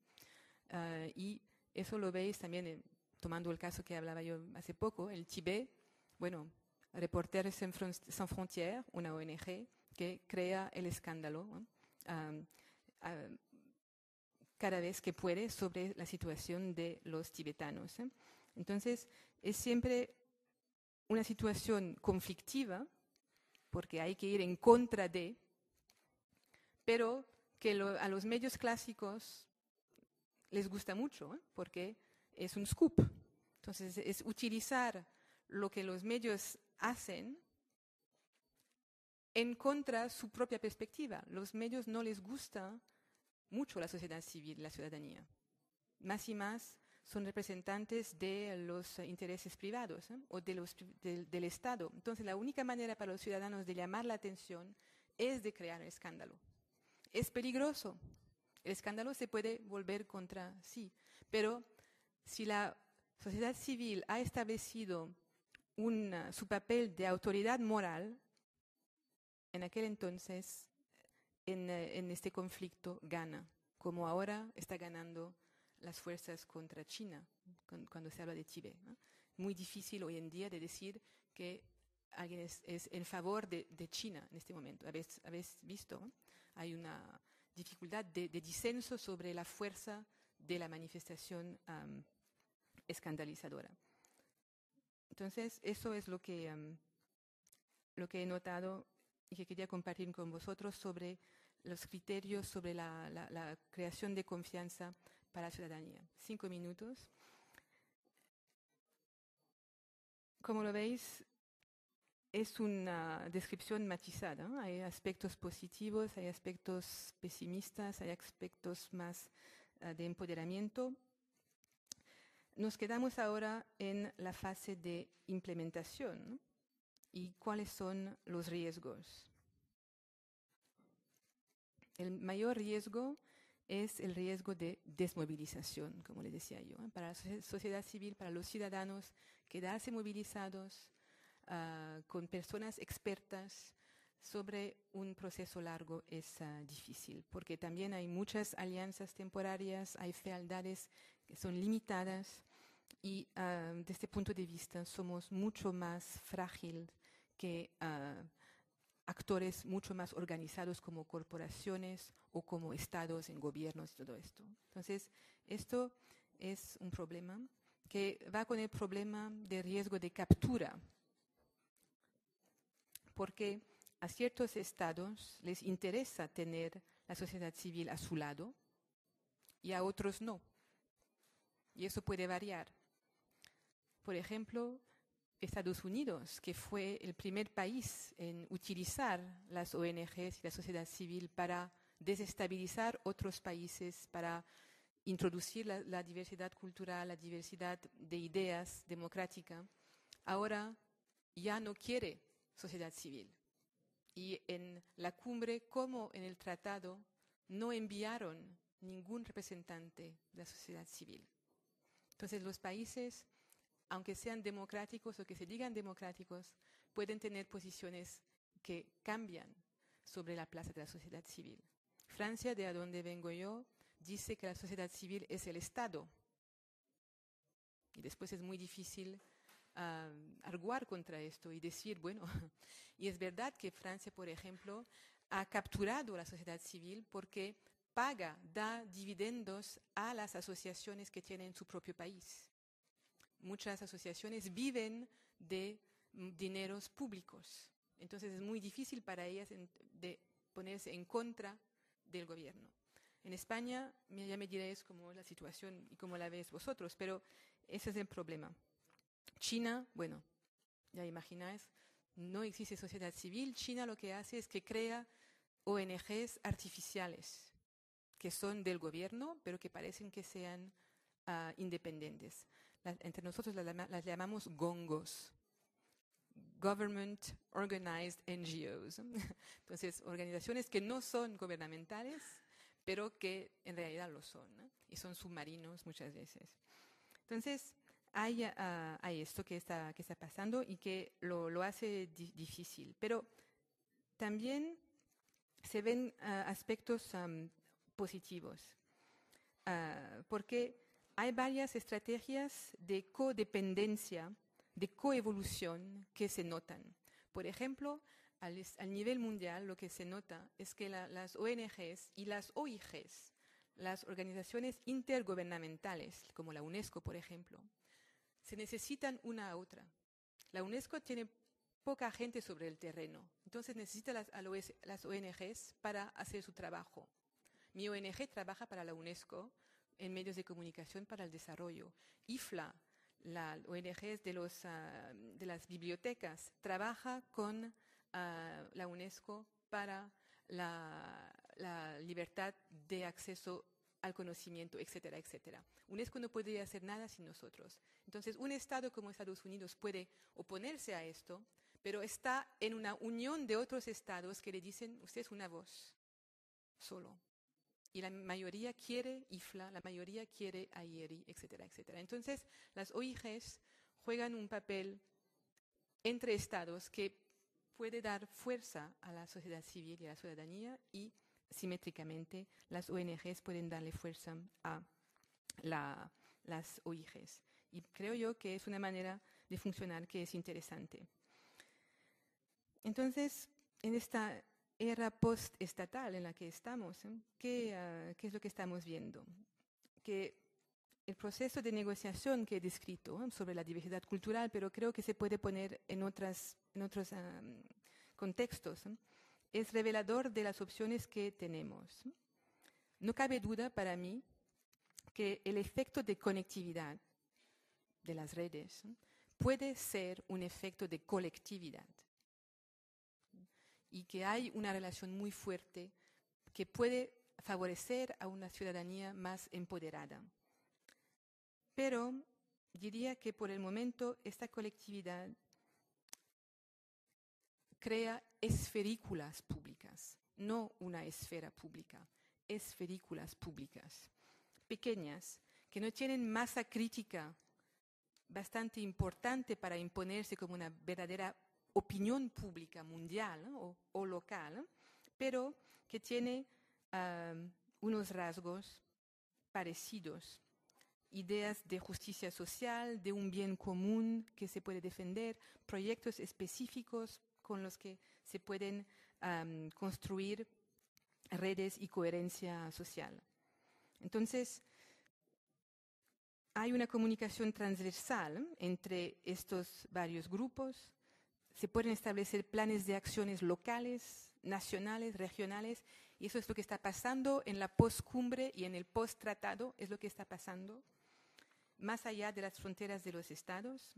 Y eso lo veis también tomando el caso que hablaba yo hace poco, el Tibet. Bueno, Reporters Sans Frontières, una ONG que crea el escándalo cada vez que puede sobre la situación de los tibetanos. Entonces, es siempre una situación conflictiva, porque hay que ir en contra de, pero que a los medios clásicos les gusta mucho, porque es un scoop. Entonces, es utilizar lo que los medios hacen en contra de su propia perspectiva. Los medios no les gusta mucho la sociedad civil, la ciudadanía. Más y más son representantes de los intereses privados o del Estado. Entonces, la única manera para los ciudadanos de llamar la atención es de crear escándalo. Es peligroso. El escándalo se puede volver contra sí, pero si la sociedad civil ha establecido su papel de autoridad moral, en aquel entonces, en este conflicto gana, como ahora está ganando las fuerzas contra China, cuando se habla de Tíbet, ¿no? Muy difícil hoy en día de decir que alguien es en favor de China en este momento. Habéis visto, ¿no? Hay una dificultad de disenso sobre la fuerza de la manifestación escandalizadora. Entonces, eso es lo que he notado y que quería compartir con vosotros sobre los criterios, sobre la creación de confianza para la ciudadanía. 5 minutos. Como lo veis, es una descripción matizada, ¿no? Hay aspectos positivos, hay aspectos pesimistas, hay aspectos más de empoderamiento. Nos quedamos ahora en la fase de implementación, ¿no? ¿Y cuáles son los riesgos? El mayor riesgo es el riesgo de desmovilización, como les decía yo, ¿eh? Para la sociedad civil, para los ciudadanos, quedarse movilizados con personas expertas sobre un proceso largo es difícil, porque también hay muchas alianzas temporarias, hay fealdades que son limitadas y desde este punto de vista somos mucho más frágiles que actores mucho más organizados como corporaciones o como estados en gobiernos y todo esto. Entonces, esto es un problema que va con el problema de riesgo de captura, porque a ciertos estados les interesa tener la sociedad civil a su lado y a otros no. Y eso puede variar. Por ejemplo, Estados Unidos, que fue el primer país en utilizar las ONGs y la sociedad civil para desestabilizar otros países, para introducir la diversidad cultural, la diversidad de ideas democrática, ahora ya no quiere sociedad civil. Y en la cumbre, como en el tratado, no enviaron ningún representante de la sociedad civil. Entonces, los países, aunque sean democráticos o que se digan democráticos, pueden tener posiciones que cambian sobre la plaza de la sociedad civil. Francia, de donde vengo yo, dice que la sociedad civil es el Estado. Y después es muy difícil arguar contra esto y decir, bueno, y es verdad que Francia, por ejemplo, ha capturado a la sociedad civil porque da dividendos a las asociaciones que tienen en su propio país. Muchas asociaciones viven de dineros públicos. Entonces es muy difícil para ellas de ponerse en contra del gobierno. En España ya me diréis cómo es la situación y cómo la veis vosotros, pero ese es el problema. China, bueno, ya imagináis, no existe sociedad civil. China lo que hace es que crea ONGs artificiales que son del gobierno, pero que parecen que sean independientes. Entre nosotros las llamamos gongos, Government Organized NGOs. Entonces, organizaciones que no son gubernamentales, pero que en realidad lo son, ¿no? Y son submarinos muchas veces. Entonces, hay esto que está pasando y que lo hace difícil. Pero también se ven aspectos positivos, porque hay varias estrategias de codependencia, de coevolución que se notan. Por ejemplo, al nivel mundial lo que se nota es que las ONGs y las OIGs, las organizaciones intergubernamentales, como la UNESCO, por ejemplo, se necesitan una a otra. La UNESCO tiene poca gente sobre el terreno, entonces necesita las ONGs para hacer su trabajo. Mi ONG trabaja para la UNESCO en medios de comunicación para el desarrollo. IFLA, la ONG de las bibliotecas, trabaja con la UNESCO para la libertad de acceso al conocimiento, etcétera, etcétera. UNESCO no podría hacer nada sin nosotros. Entonces, un Estado como Estados Unidos puede oponerse a esto, pero está en una unión de otros estados que le dicen, usted es una voz, solo. Y la mayoría quiere IFLA, la mayoría quiere IERI, etcétera, etcétera. Entonces, las OIGs juegan un papel entre estados que puede dar fuerza a la sociedad civil y a la ciudadanía, y simétricamente las ONGs pueden darle fuerza a las OIGs. Y creo yo que es una manera de funcionar que es interesante. Entonces, en esta era post-estatal en la que estamos, ¿qué es lo que estamos viendo? Que el proceso de negociación que he descrito sobre la diversidad cultural, pero creo que se puede poner en otros contextos, es revelador de las opciones que tenemos. No cabe duda para mí que el efecto de conectividad de las redes puede ser un efecto de colectividad, y que hay una relación muy fuerte que puede favorecer a una ciudadanía más empoderada. Pero diría que por el momento esta colectividad crea esferículas públicas, no una esfera pública, esferículas públicas, pequeñas, que no tienen masa crítica bastante importante para imponerse como una verdadera opinión pública mundial, ¿no? o local, ¿no? Pero que tiene unos rasgos parecidos, ideas de justicia social, de un bien común que se puede defender, proyectos específicos con los que se pueden construir redes y coherencia social. Entonces, hay una comunicación transversal entre estos varios grupos. Se pueden establecer planes de acciones locales, nacionales, regionales, y eso es lo que está pasando en la postcumbre y en el post-tratado, es lo que está pasando, más allá de las fronteras de los estados.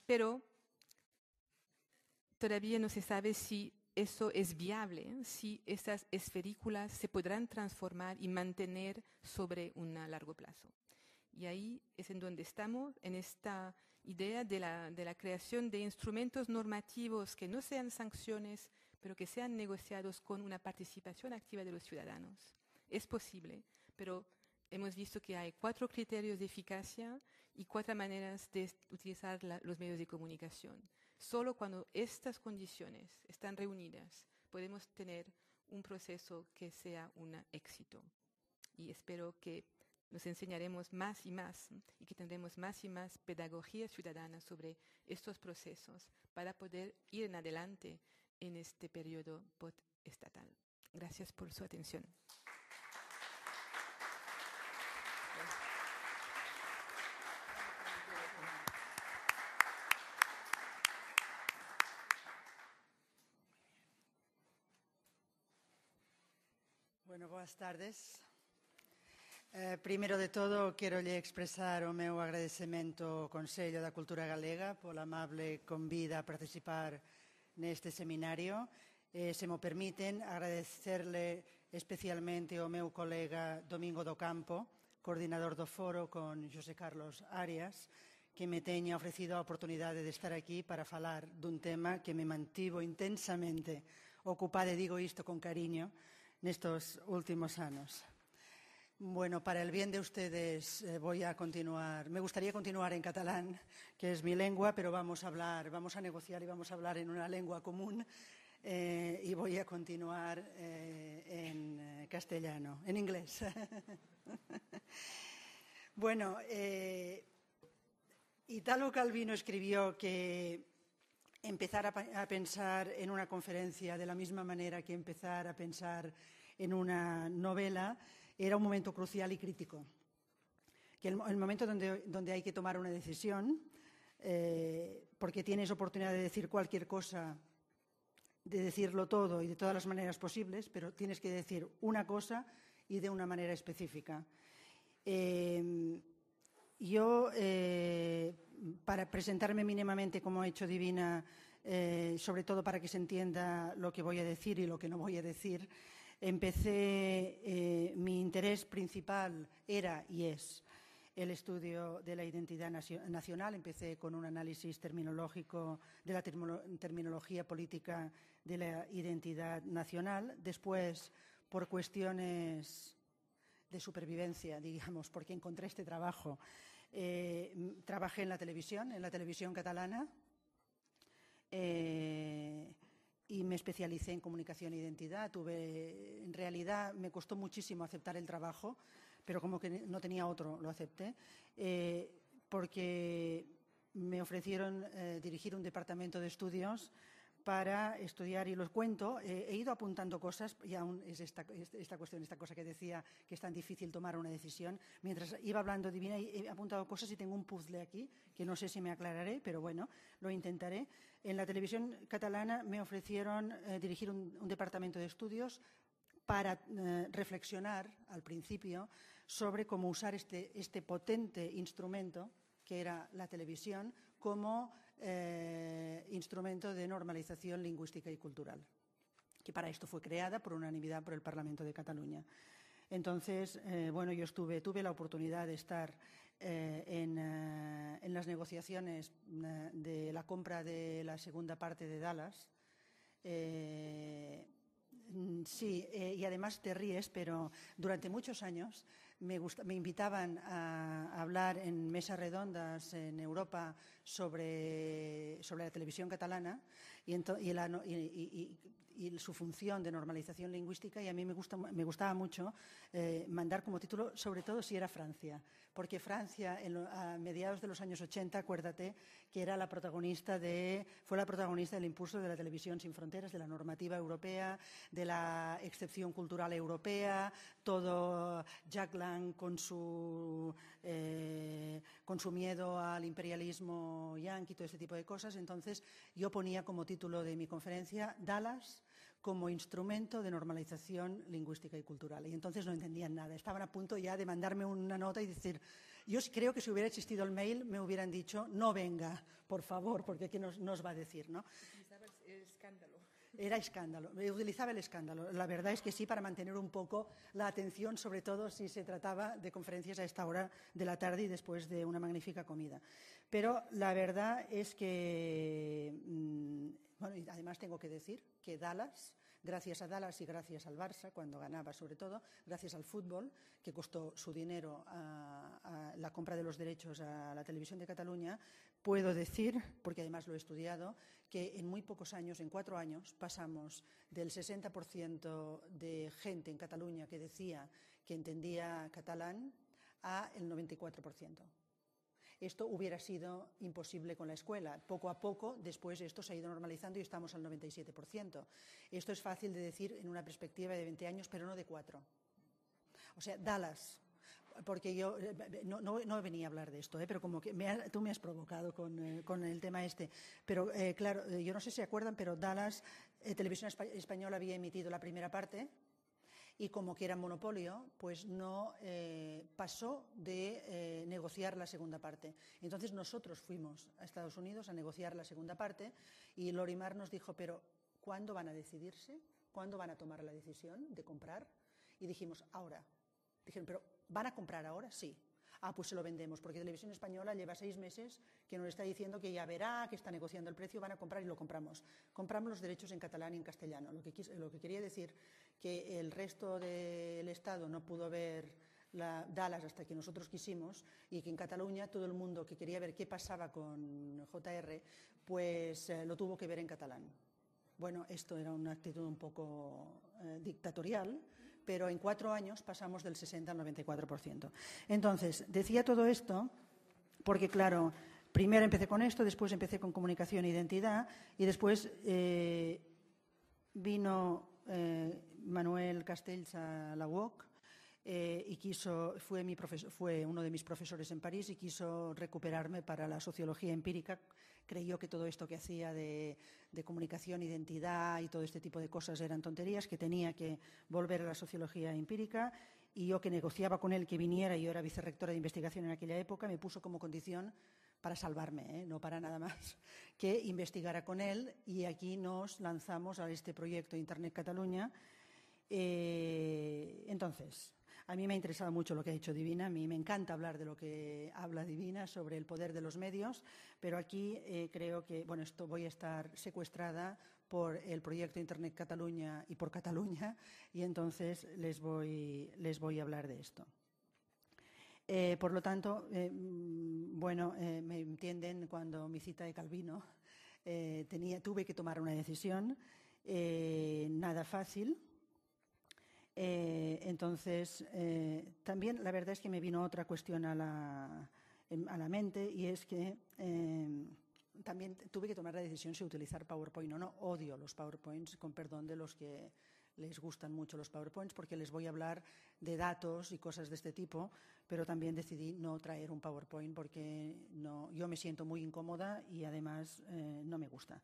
Pero todavía no se sabe si eso es viable, si estas esferículas se podrán transformar y mantener sobre un largo plazo. Y ahí es en donde estamos, en esta idea de la creación de instrumentos normativos que no sean sanciones, pero que sean negociados con una participación activa de los ciudadanos. Es posible, pero hemos visto que hay 4 criterios de eficacia y 4 maneras de utilizar los medios de comunicación. Solo cuando estas condiciones están reunidas podemos tener un proceso que sea un éxito. Y espero que nos enseñaremos más y más y que tendremos más y más pedagogía ciudadana sobre estos procesos para poder ir en adelante en este periodo post-estatal. Gracias por su atención. Bueno, boas tardes. Primeiro de todo, quero lle expresar o meu agradecemento ao Consello da Cultura Galega pola amable convida a participar neste seminario. Se mo permiten, agradecerle especialmente ao meu colega Domingo do Campo, coordinador do foro con José Carlos Arias, que me teña ofrecido a oportunidade de estar aquí para falar dun tema que me mantivo intensamente ocupada, e digo isto con cariño, nestos últimos anos. Bueno, para el bien de ustedes voy a continuar. Me gustaría continuar en catalán, que es mi lengua, pero vamos a negociar y vamos a hablar en una lengua común, y voy a continuar en castellano, en inglés. Bueno, Italo Calvino escribió que empezar a pensar en una conferencia de la misma manera que empezar a pensar en una novela era un momento crucial y crítico. Que el momento donde hay que tomar una decisión, porque tienes oportunidad de decir cualquier cosa, de decirlo todo y de todas las maneras posibles, pero tienes que decir una cosa y de una manera específica. Yo, para presentarme mínimamente como ha hecho Divina, sobre todo para que se entienda lo que voy a decir y lo que no voy a decir, Mi interés principal era y es el estudio de la identidad nacional. Empecé con un análisis terminológico de la terminología política de la identidad nacional. Después, por cuestiones de supervivencia, digamos, porque encontré este trabajo, trabajé en la televisión catalana, y me especialicé en comunicación e identidad. En realidad me costó muchísimo aceptar el trabajo, pero como que no tenía otro, lo acepté, porque me ofrecieron dirigir un departamento de estudios para estudiar, y los cuento. He ido apuntando cosas, y aún es esta cosa que decía, que es tan difícil tomar una decisión. Mientras iba hablando Divina, he apuntado cosas y tengo un puzzle aquí, que no sé si me aclararé, pero bueno, lo intentaré. En la televisión catalana me ofrecieron dirigir un departamento de estudios para reflexionar al principio sobre cómo usar este potente instrumento que era la televisión como instrumento de normalización lingüística y cultural, que para esto fue creada por unanimidad por el Parlamento de Cataluña. Entonces, bueno, yo tuve la oportunidad de estar en las negociaciones de la compra de la segunda parte de Dallas. Sí, y además te ríes, pero durante muchos años me invitaban a hablar en mesas redondas en Europa sobre la televisión catalana y su función de normalización lingüística, y a mí me gustaba mucho mandar como título, sobre todo si era Francia, porque Francia a mediados de los años 80, acuérdate, que fue la protagonista del impulso de la televisión sin fronteras, de la normativa europea, de la excepción cultural europea, todo Jack Lang con su miedo al imperialismo yanqui, todo este tipo de cosas. Entonces yo ponía como título de mi conferencia Dallas como instrumento de normalización lingüística y cultural. Y entonces no entendían nada. Estaban a punto ya de mandarme una nota y decir, yo creo que si hubiera existido el mail me hubieran dicho, no venga, por favor, porque aquí nos va a decir, ¿no? Utilizaba el escándalo. Era escándalo, utilizaba el escándalo. La verdad es que sí, para mantener un poco la atención, sobre todo si se trataba de conferencias a esta hora de la tarde y después de una magnífica comida. Pero la verdad es que, bueno, y además tengo que decir que Dallas, gracias a Dallas y gracias al Barça, cuando ganaba sobre todo, gracias al fútbol, que costó su dinero a la compra de los derechos a la televisión de Cataluña, puedo decir, porque además lo he estudiado, que en muy pocos años, en 4 años, pasamos del 60% de gente en Cataluña que decía que entendía catalán a el 94%. Esto hubiera sido imposible con la escuela. Poco a poco, después esto se ha ido normalizando y estamos al 97%. Esto es fácil de decir en una perspectiva de 20 años, pero no de 4. O sea, Dallas, porque yo no venía a hablar de esto, pero como que tú me has provocado con el tema este. Pero claro, yo no sé si se acuerdan, pero Dallas, Televisión Española había emitido la primera parte, y como que era monopolio, pues no pasó de negociar la segunda parte. Entonces nosotros fuimos a Estados Unidos a negociar la segunda parte, y Lorimar nos dijo, pero ¿cuándo van a decidirse? ¿Cuándo van a tomar la decisión de comprar? Y dijimos, ahora. Dijeron, ¿pero van a comprar ahora? Sí. Ah, pues se lo vendemos, porque Televisión Española lleva 6 meses que nos está diciendo que ya verá, que está negociando el precio, van a comprar, y lo compramos. Compramos los derechos en catalán y en castellano. Lo que quería decir que el resto del Estado no pudo ver Dallas hasta que nosotros quisimos, y que en Cataluña todo el mundo que quería ver qué pasaba con JR, pues lo tuvo que ver en catalán. Bueno, esto era una actitud un poco dictatorial, pero en 4 años pasamos del 60 al 94%. Entonces, decía todo esto porque, claro, primero empecé con esto, después empecé con comunicación e identidad, y después vino Manuel Castells a la UOC y fue uno de mis profesores en París, y quiso recuperarme para la sociología empírica. Creyó que todo esto que hacía de comunicación, identidad y todo este tipo de cosas eran tonterías, que tenía que volver a la sociología empírica, y yo, que negociaba con él que viniera, y yo era vicerrectora de investigación en aquella época, me puso como condición para salvarme, no para nada más, que investigara con él, y aquí nos lanzamos a este proyecto Internet Cataluña. Entonces, a mí me ha interesado mucho lo que ha dicho Divina, a mí me encanta hablar de lo que habla Divina sobre el poder de los medios, pero aquí creo que, bueno, voy a estar secuestrada por el proyecto Internet Cataluña y por Cataluña, y entonces les voy a hablar de esto. Por lo tanto, me entienden cuando mi cita de Calvino tuve que tomar una decisión, nada fácil. Entonces, también la verdad es que me vino otra cuestión a la mente, y es que también tuve que tomar la decisión si utilizar PowerPoint o no. Odio los PowerPoints, con perdón de los que les gustan mucho los PowerPoints, porque les voy a hablar de datos y cosas de este tipo, pero también decidí no traer un PowerPoint porque yo me siento muy incómoda y además no me gusta.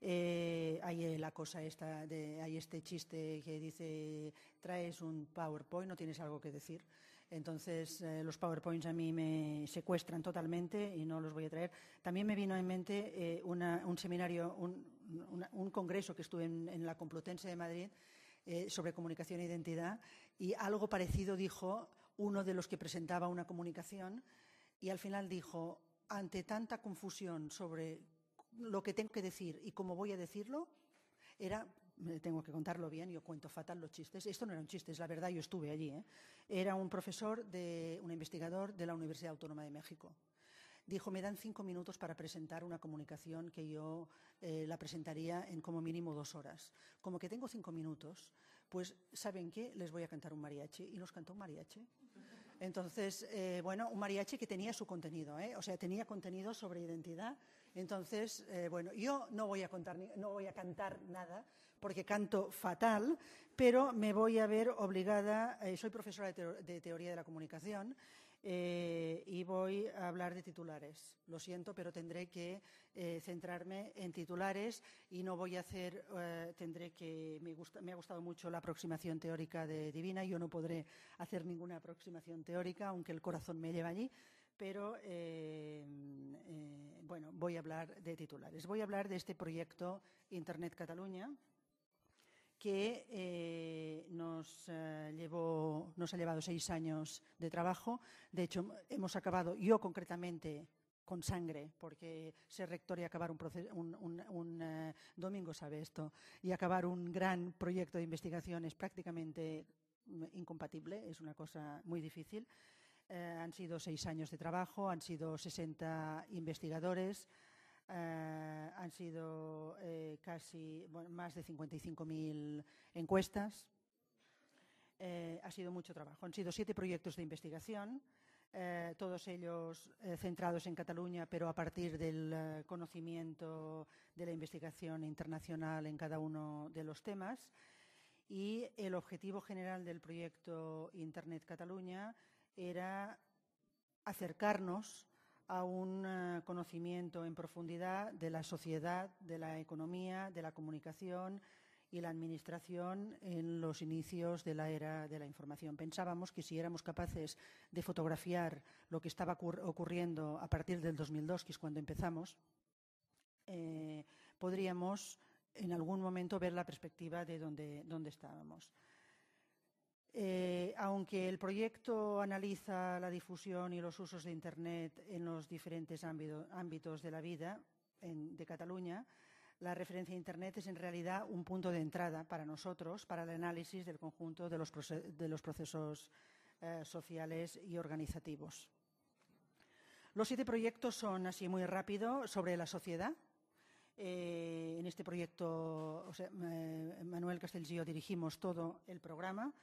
Hay la cosa esta, hay este chiste que dice: traes un PowerPoint, no tienes algo que decir. Entonces, los PowerPoints a mí me secuestran totalmente y no los voy a traer. También me vino en mente un seminario, un congreso que estuve en la Complutense de Madrid sobre comunicación e identidad, y algo parecido dijo uno de los que presentaba una comunicación, y al final dijo: ante tanta confusión sobre lo que tengo que decir y cómo voy a decirlo, tengo que contarlo bien, yo cuento fatal los chistes, esto no era un chiste, es la verdad, yo estuve allí, Era un profesor, un investigador de la Universidad Autónoma de México. Dijo: me dan 5 minutos para presentar una comunicación que yo la presentaría en como mínimo 2 horas. Como que tengo 5 minutos, pues ¿saben qué? Les voy a cantar un mariachi. Y nos cantó un mariachi. Entonces, un mariachi que tenía su contenido, o sea, tenía contenido sobre identidad. Entonces, yo no voy a cantar nada porque canto fatal, pero me voy a ver obligada, soy profesora de teoría de la comunicación, y voy a hablar de titulares. Lo siento, pero tendré que centrarme en titulares y no voy a hacer, me ha gustado mucho la aproximación teórica de Divina. Yo no podré hacer ninguna aproximación teórica, aunque el corazón me lleva allí, pero voy a hablar de titulares. Voy a hablar de este proyecto Internet Cataluña, que nos ha llevado 6 años de trabajo. De hecho, hemos acabado, yo concretamente, con sangre, porque ser rector y acabar Domingo sabe esto, y acabar un gran proyecto de investigación es prácticamente incompatible, es una cosa muy difícil. Han sido 6 años de trabajo, han sido 60 investigadores, han sido más de 55.000 encuestas. Ha sido mucho trabajo. Han sido 7 proyectos de investigación, todos ellos centrados en Cataluña, pero a partir del conocimiento de la investigación internacional en cada uno de los temas. Y el objetivo general del proyecto Internet Cataluña era acercarnos a un conocimiento en profundidad de la sociedad, de la economía, de la comunicación y la administración en los inicios de la era de la información. Pensábamos que si éramos capaces de fotografiar lo que estaba ocurriendo a partir del 2002, que es cuando empezamos, podríamos en algún momento ver la perspectiva de dónde estábamos. Aunque el proyecto analiza la difusión y los usos de Internet en los diferentes ámbitos de la vida de Cataluña, la referencia a Internet es en realidad un punto de entrada para nosotros, para el análisis del conjunto de los procesos sociales y organizativos. Los 7 proyectos son, así muy rápido, sobre la sociedad. En este proyecto, Manuel Castells y yo dirigimos todo el programa.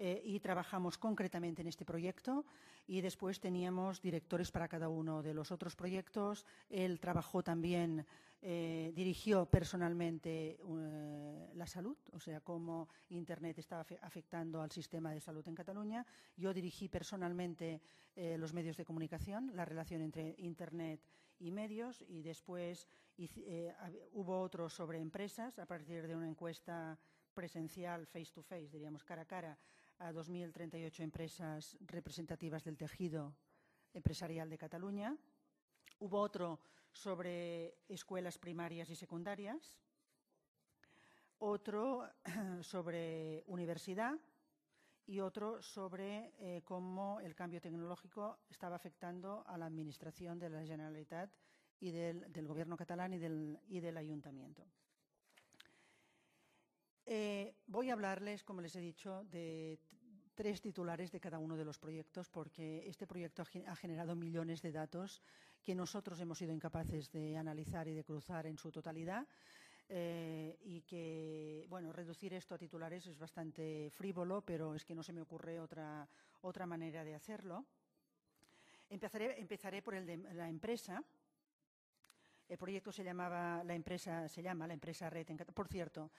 Y trabajamos concretamente en este proyecto, y después teníamos directores para cada uno de los otros proyectos. Él trabajó también, dirigió personalmente la salud, o sea, cómo Internet estaba afectando al sistema de salud en Cataluña. Yo dirigí personalmente los medios de comunicación, la relación entre Internet y medios, y después hubo otro sobre empresas a partir de una encuesta presencial, face to face, diríamos cara a cara, a 2.038 empresas representativas del tejido empresarial de Cataluña. Hubo otro sobre escuelas primarias y secundarias. otro sobre universidad y otro sobre cómo el cambio tecnológico estaba afectando a la administración de la Generalitat y del gobierno catalán y del ayuntamiento. Voy a hablarles, como les he dicho, de 3 titulares de cada uno de los proyectos, porque este proyecto ha generado millones de datos que nosotros hemos sido incapaces de analizar y de cruzar en su totalidad. Y que, bueno, reducir esto a titulares es bastante frívolo, pero es que no se me ocurre otra manera de hacerlo. Empezaré por el de la empresa. El proyecto se llama la empresa Red en Cataluña. Por cierto,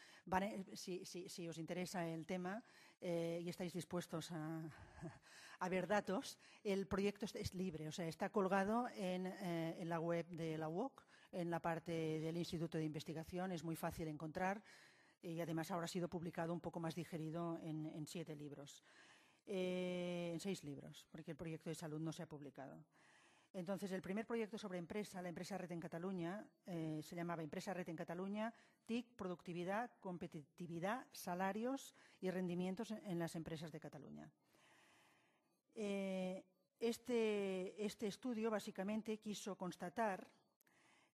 si os interesa el tema y estáis dispuestos a ver datos, el proyecto es libre, o sea, está colgado en la web de la UOC, en la parte del Instituto de Investigación, es muy fácil encontrar y además ahora ha sido publicado un poco más digerido en 7 libros, en 6 libros, porque el proyecto de salud no se ha publicado. Entonces, el primer proyecto sobre empresa, la empresa Red en Cataluña, se llamaba Empresa Red en Cataluña, TIC, productividad, competitividad, salarios y rendimientos en las empresas de Cataluña. Este estudio básicamente quiso constatar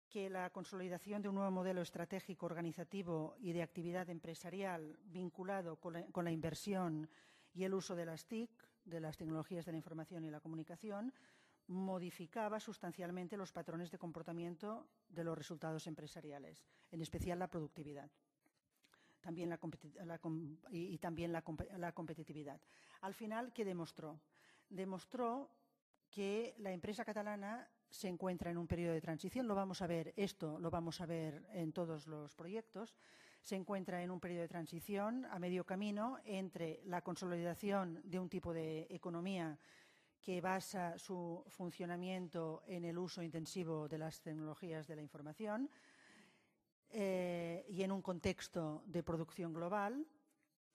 que la consolidación de un nuevo modelo estratégico, organizativo y de actividad empresarial vinculado con la inversión y el uso de las TIC, de las tecnologías de la información y la comunicación, modificaba sustancialmente los patrones de comportamiento de los resultados empresariales, en especial la productividad y también la competitividad. Al final, ¿qué demostró? Demostró que la empresa catalana se encuentra en un periodo de transición. Lo vamos a ver en todos los proyectos. Se encuentra en un periodo de transición a medio camino entre la consolidación de un tipo de economía que basa su funcionamiento en el uso intensivo de las tecnologías de la información y en un contexto de producción global,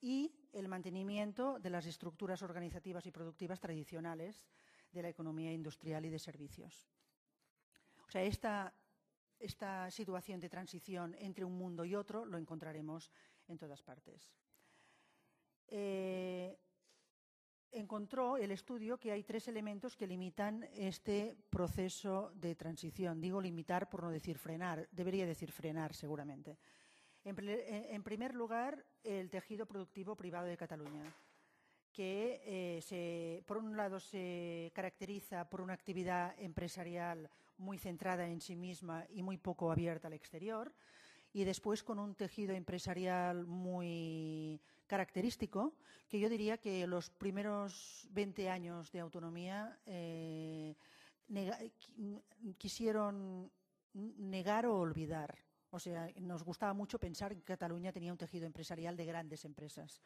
y el mantenimiento de las estructuras organizativas y productivas tradicionales de la economía industrial y de servicios. O sea, esta situación de transición entre un mundo y otro lo encontraremos en todas partes. Encontró el estudio que hay 3 elementos que limitan este proceso de transición. Digo limitar por no decir frenar, debería decir frenar seguramente. En primer lugar, el tejido productivo privado de Cataluña, que por un lado se caracteriza por una actividad empresarial muy centrada en sí misma y muy poco abierta al exterior, y después con un tejido empresarial muy característico, que yo diría que los primeros 20 años de autonomía quisieron negar o olvidar. O sea, nos gustaba mucho pensar que Cataluña tenía un tejido empresarial de grandes empresas.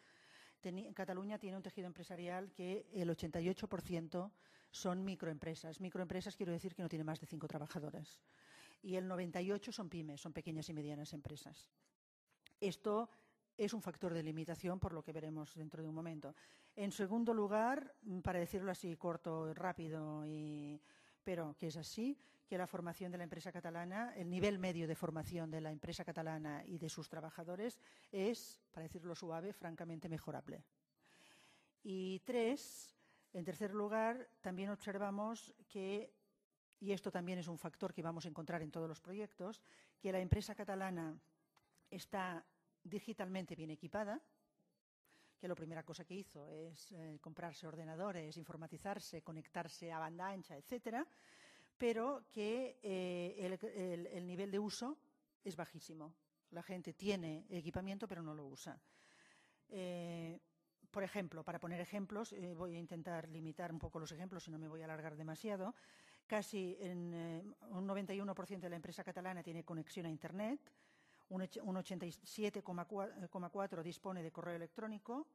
Cataluña tiene un tejido empresarial que el 88% son microempresas. Microempresas quiero decir que no tiene más de 5 trabajadores. Y el 98% son pymes, son pequeñas y medianas empresas. Esto es un factor de limitación, por lo que veremos dentro de un momento. En segundo lugar, para decirlo así corto, rápido, pero que es así, que la formación de la empresa catalana, el nivel medio de formación de la empresa catalana y de sus trabajadores es, para decirlo suave, francamente mejorable. Y en tercer lugar, también observamos que, y esto también es un factor que vamos a encontrar en todos los proyectos, que la empresa catalana está digitalmente bien equipada, que la primera cosa que hizo es comprarse ordenadores, informatizarse, conectarse a banda ancha, etcétera, pero que el nivel de uso es bajísimo. La gente tiene equipamiento, pero no lo usa. Por ejemplo, para poner ejemplos, voy a intentar limitar un poco los ejemplos, si no me voy a alargar demasiado. Casi un 91% de la empresa catalana tiene conexión a Internet, un 87,4% dispone de correo electrónico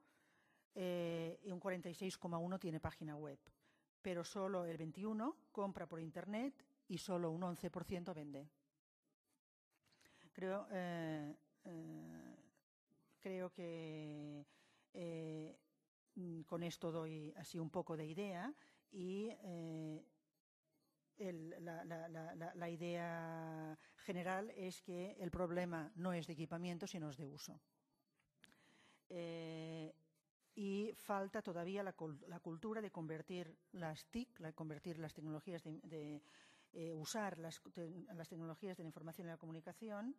y un 46,1% tiene página web. Pero solo el 21% compra por Internet y solo un 11% vende. Creo que con esto doy así un poco de idea y la idea general es que el problema no es de equipamiento, sino es de uso. y falta todavía la cultura de convertir las TIC, convertir las tecnologías usar las tecnologías de la información y la comunicación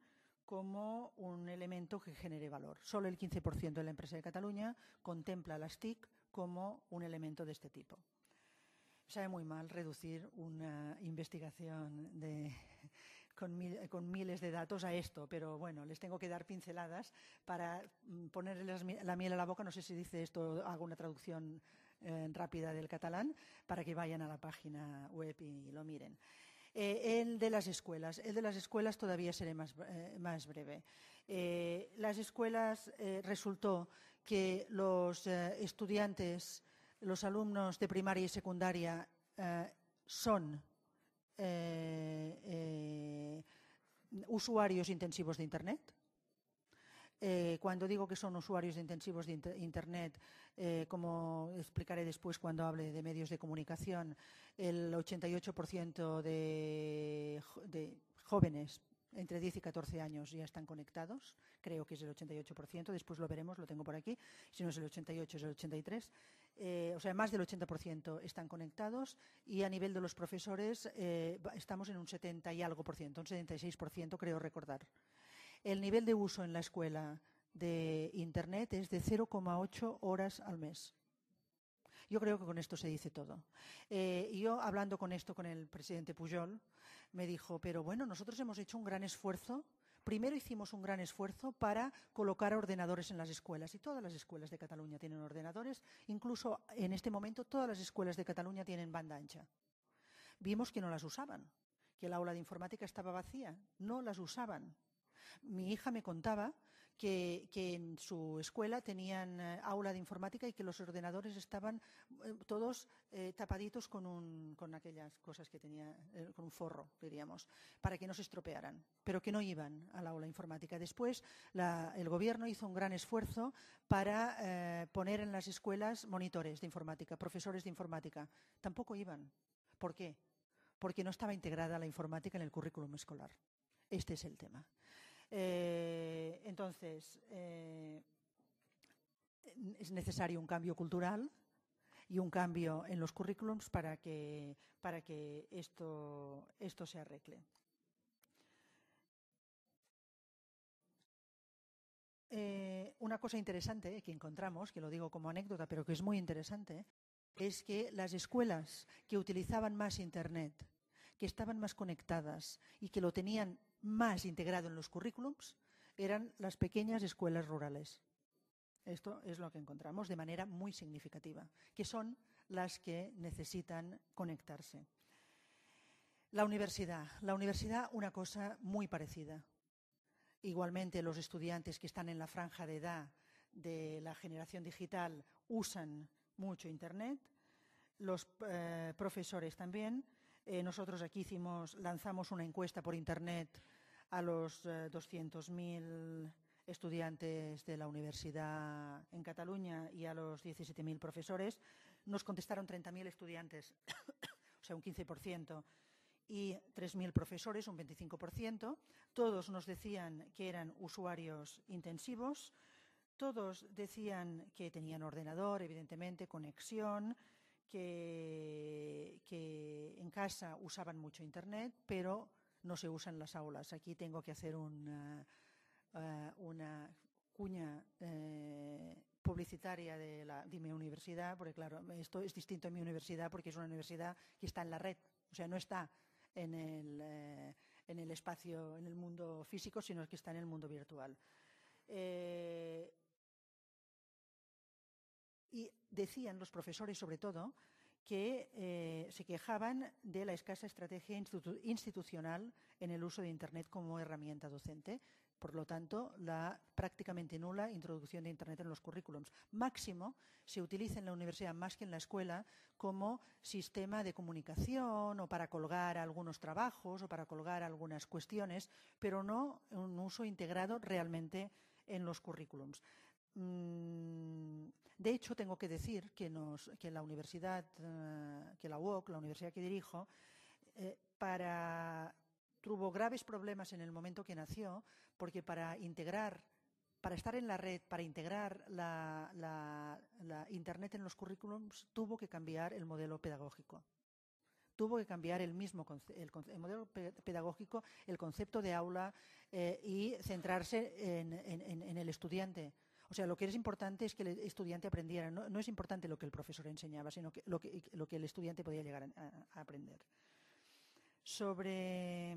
como un elemento que genere valor. Solo el 15% de la empresa de Cataluña contempla las TIC como un elemento de este tipo. Sabe muy mal reducir una investigación con miles de datos a esto, pero bueno, les tengo que dar pinceladas para ponerles la miel a la boca. No sé si dice esto, hago una traducción rápida del catalán, para que vayan a la página web y lo miren. El de las escuelas todavía seré más breve. Las escuelas resultó que los estudiantes, los alumnos de primaria y secundaria son usuarios intensivos de Internet. Cuando digo que son usuarios intensivos de Internet, como explicaré después cuando hable de medios de comunicación, el 88% de jóvenes entre 10 y 14 años ya están conectados. Creo que es el 88%, después lo veremos, lo tengo por aquí. Si no es el 88, es el 83%. O sea, más del 80% están conectados, y a nivel de los profesores estamos en un 70 y algo por ciento, un 76% creo recordar. El nivel de uso en la escuela de Internet es de 0,8 horas al mes. Yo creo que con esto se dice todo. Yo, hablando con el presidente Pujol, me dijo, pero bueno, nosotros hemos hecho un gran esfuerzo. Primero hicimos un gran esfuerzo para colocar ordenadores en las escuelas, y todas las escuelas de Cataluña tienen ordenadores. Incluso en este momento todas las escuelas de Cataluña tienen banda ancha. Vimos que no las usaban, que el aula de informática estaba vacía, no las usaban. Mi hija me contaba que en su escuela tenían aula de informática y que los ordenadores estaban todos tapaditos con aquellas cosas que tenía, con un forro, diríamos, para que no se estropearan, pero que no iban al aula informática. Después el gobierno hizo un gran esfuerzo para poner en las escuelas monitores de informática, profesores de informática. Tampoco iban. ¿Por qué? Porque no estaba integrada la informática en el currículum escolar. Este es el tema. Entonces, es necesario un cambio cultural y un cambio en los currículums para que esto se arregle. Una cosa interesante que encontramos, que lo digo como anécdota, pero que es muy interesante, es que las escuelas que utilizaban más Internet, que estaban más conectadas y que lo tenían más integrado en los currículums, eran las pequeñas escuelas rurales. Esto es lo que encontramos de manera muy significativa, que son las que necesitan conectarse. La universidad, una cosa muy parecida. Igualmente, los estudiantes que están en la franja de edad de la generación digital usan mucho Internet, los profesores también. Nosotros aquí lanzamos una encuesta por Internet a los 200.000 estudiantes de la universidad en Cataluña y a los 17.000 profesores. Nos contestaron 30.000 estudiantes, o sea, un 15%, y 3.000 profesores, un 25%. Todos nos decían que eran usuarios intensivos. Todos decían que tenían ordenador, evidentemente, conexión, que en casa usaban mucho Internet, pero no se usa en las aulas. Aquí tengo que hacer una cuña publicitaria de mi universidad, porque claro, esto es distinto en mi universidad porque es una universidad que está en la red, o sea, no está en el espacio, en el mundo físico, sino que está en el mundo virtual. Y decían los profesores, sobre todo, que se quejaban de la escasa estrategia institucional en el uso de Internet como herramienta docente. Por lo tanto, la prácticamente nula introducción de Internet en los currículums. Máximo se utiliza en la universidad más que en la escuela como sistema de comunicación o para colgar algunos trabajos o para colgar algunas cuestiones, pero no un uso integrado realmente en los currículums. De hecho, tengo que decir que la universidad, que la UOC, la universidad que dirijo, tuvo graves problemas en el momento que nació, porque para integrar para estar en la red, para integrar la Internet en los currículums, tuvo que cambiar el modelo pedagógico. Tuvo que cambiar el modelo pedagógico, el concepto de aula y centrarse en el estudiante. O sea, lo que es importante es que el estudiante aprendiera. No es importante lo que el profesor enseñaba, sino que lo que el estudiante podía llegar a aprender. Sobre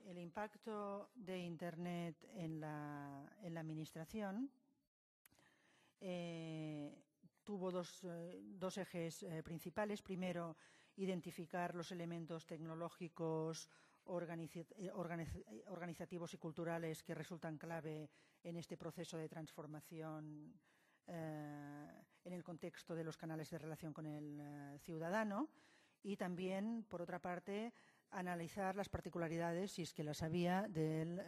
el impacto de Internet en la administración, tuvo dos ejes principales. Primero, identificar los elementos tecnológicos, organizativos y culturales que resultan clave en este proceso de transformación en el contexto de los canales de relación con el ciudadano, y también, por otra parte, analizar las particularidades, si es que las había, del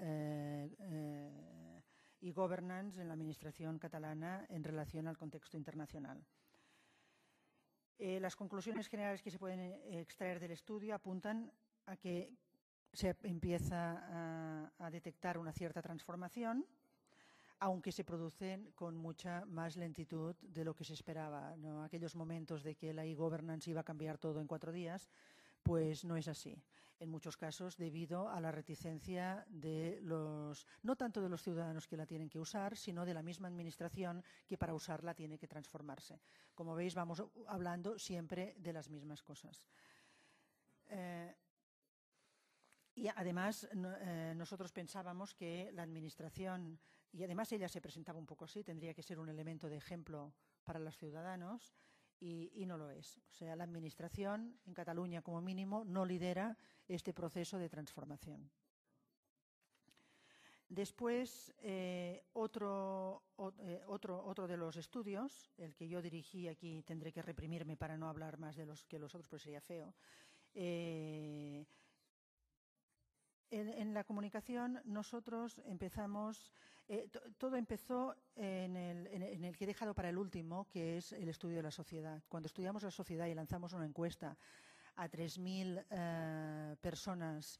e-governance en la administración catalana en relación al contexto internacional. Las conclusiones generales que se pueden extraer del estudio apuntan a que se empieza a detectar una cierta transformación, aunque se producen con mucha más lentitud de lo que se esperaba, ¿no? Aquellos momentos de que la e-governance iba a cambiar todo en 4 días, pues no es así. En muchos casos, debido a la reticencia de no tanto de los ciudadanos que la tienen que usar, sino de la misma administración que para usarla tiene que transformarse. Como veis, vamos hablando siempre de las mismas cosas. Y además, nosotros pensábamos que la administración, y además ella se presentaba un poco así, tendría que ser un elemento de ejemplo para los ciudadanos, y no lo es. O sea, la administración en Cataluña, como mínimo, no lidera este proceso de transformación. Después, otro de los estudios, el que yo dirigí, aquí tendré que reprimirme para no hablar más de los que los otros, pues sería feo. En la comunicación nosotros empezamos, todo empezó en el que he dejado para el último, que es el estudio de la sociedad. Cuando estudiamos la sociedad y lanzamos una encuesta a 3.000 personas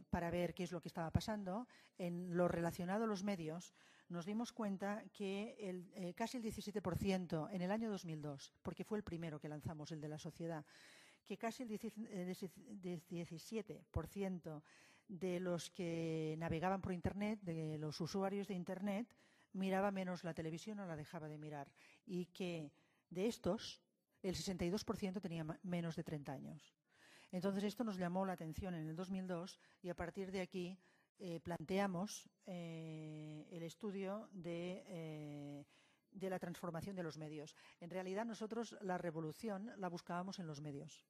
para ver qué es lo que estaba pasando, en lo relacionado a los medios, nos dimos cuenta que casi el 17% en el año 2002, porque fue el primero que lanzamos, el de la sociedad, que casi el 17% de los que navegaban por Internet, de los usuarios de Internet, miraba menos la televisión o la dejaba de mirar. Y que de estos, el 62% tenía menos de 30 años. Entonces, esto nos llamó la atención en el 2002 y a partir de aquí planteamos el estudio de la transformación de los medios. En realidad, nosotros la revolución la buscábamos en los medios.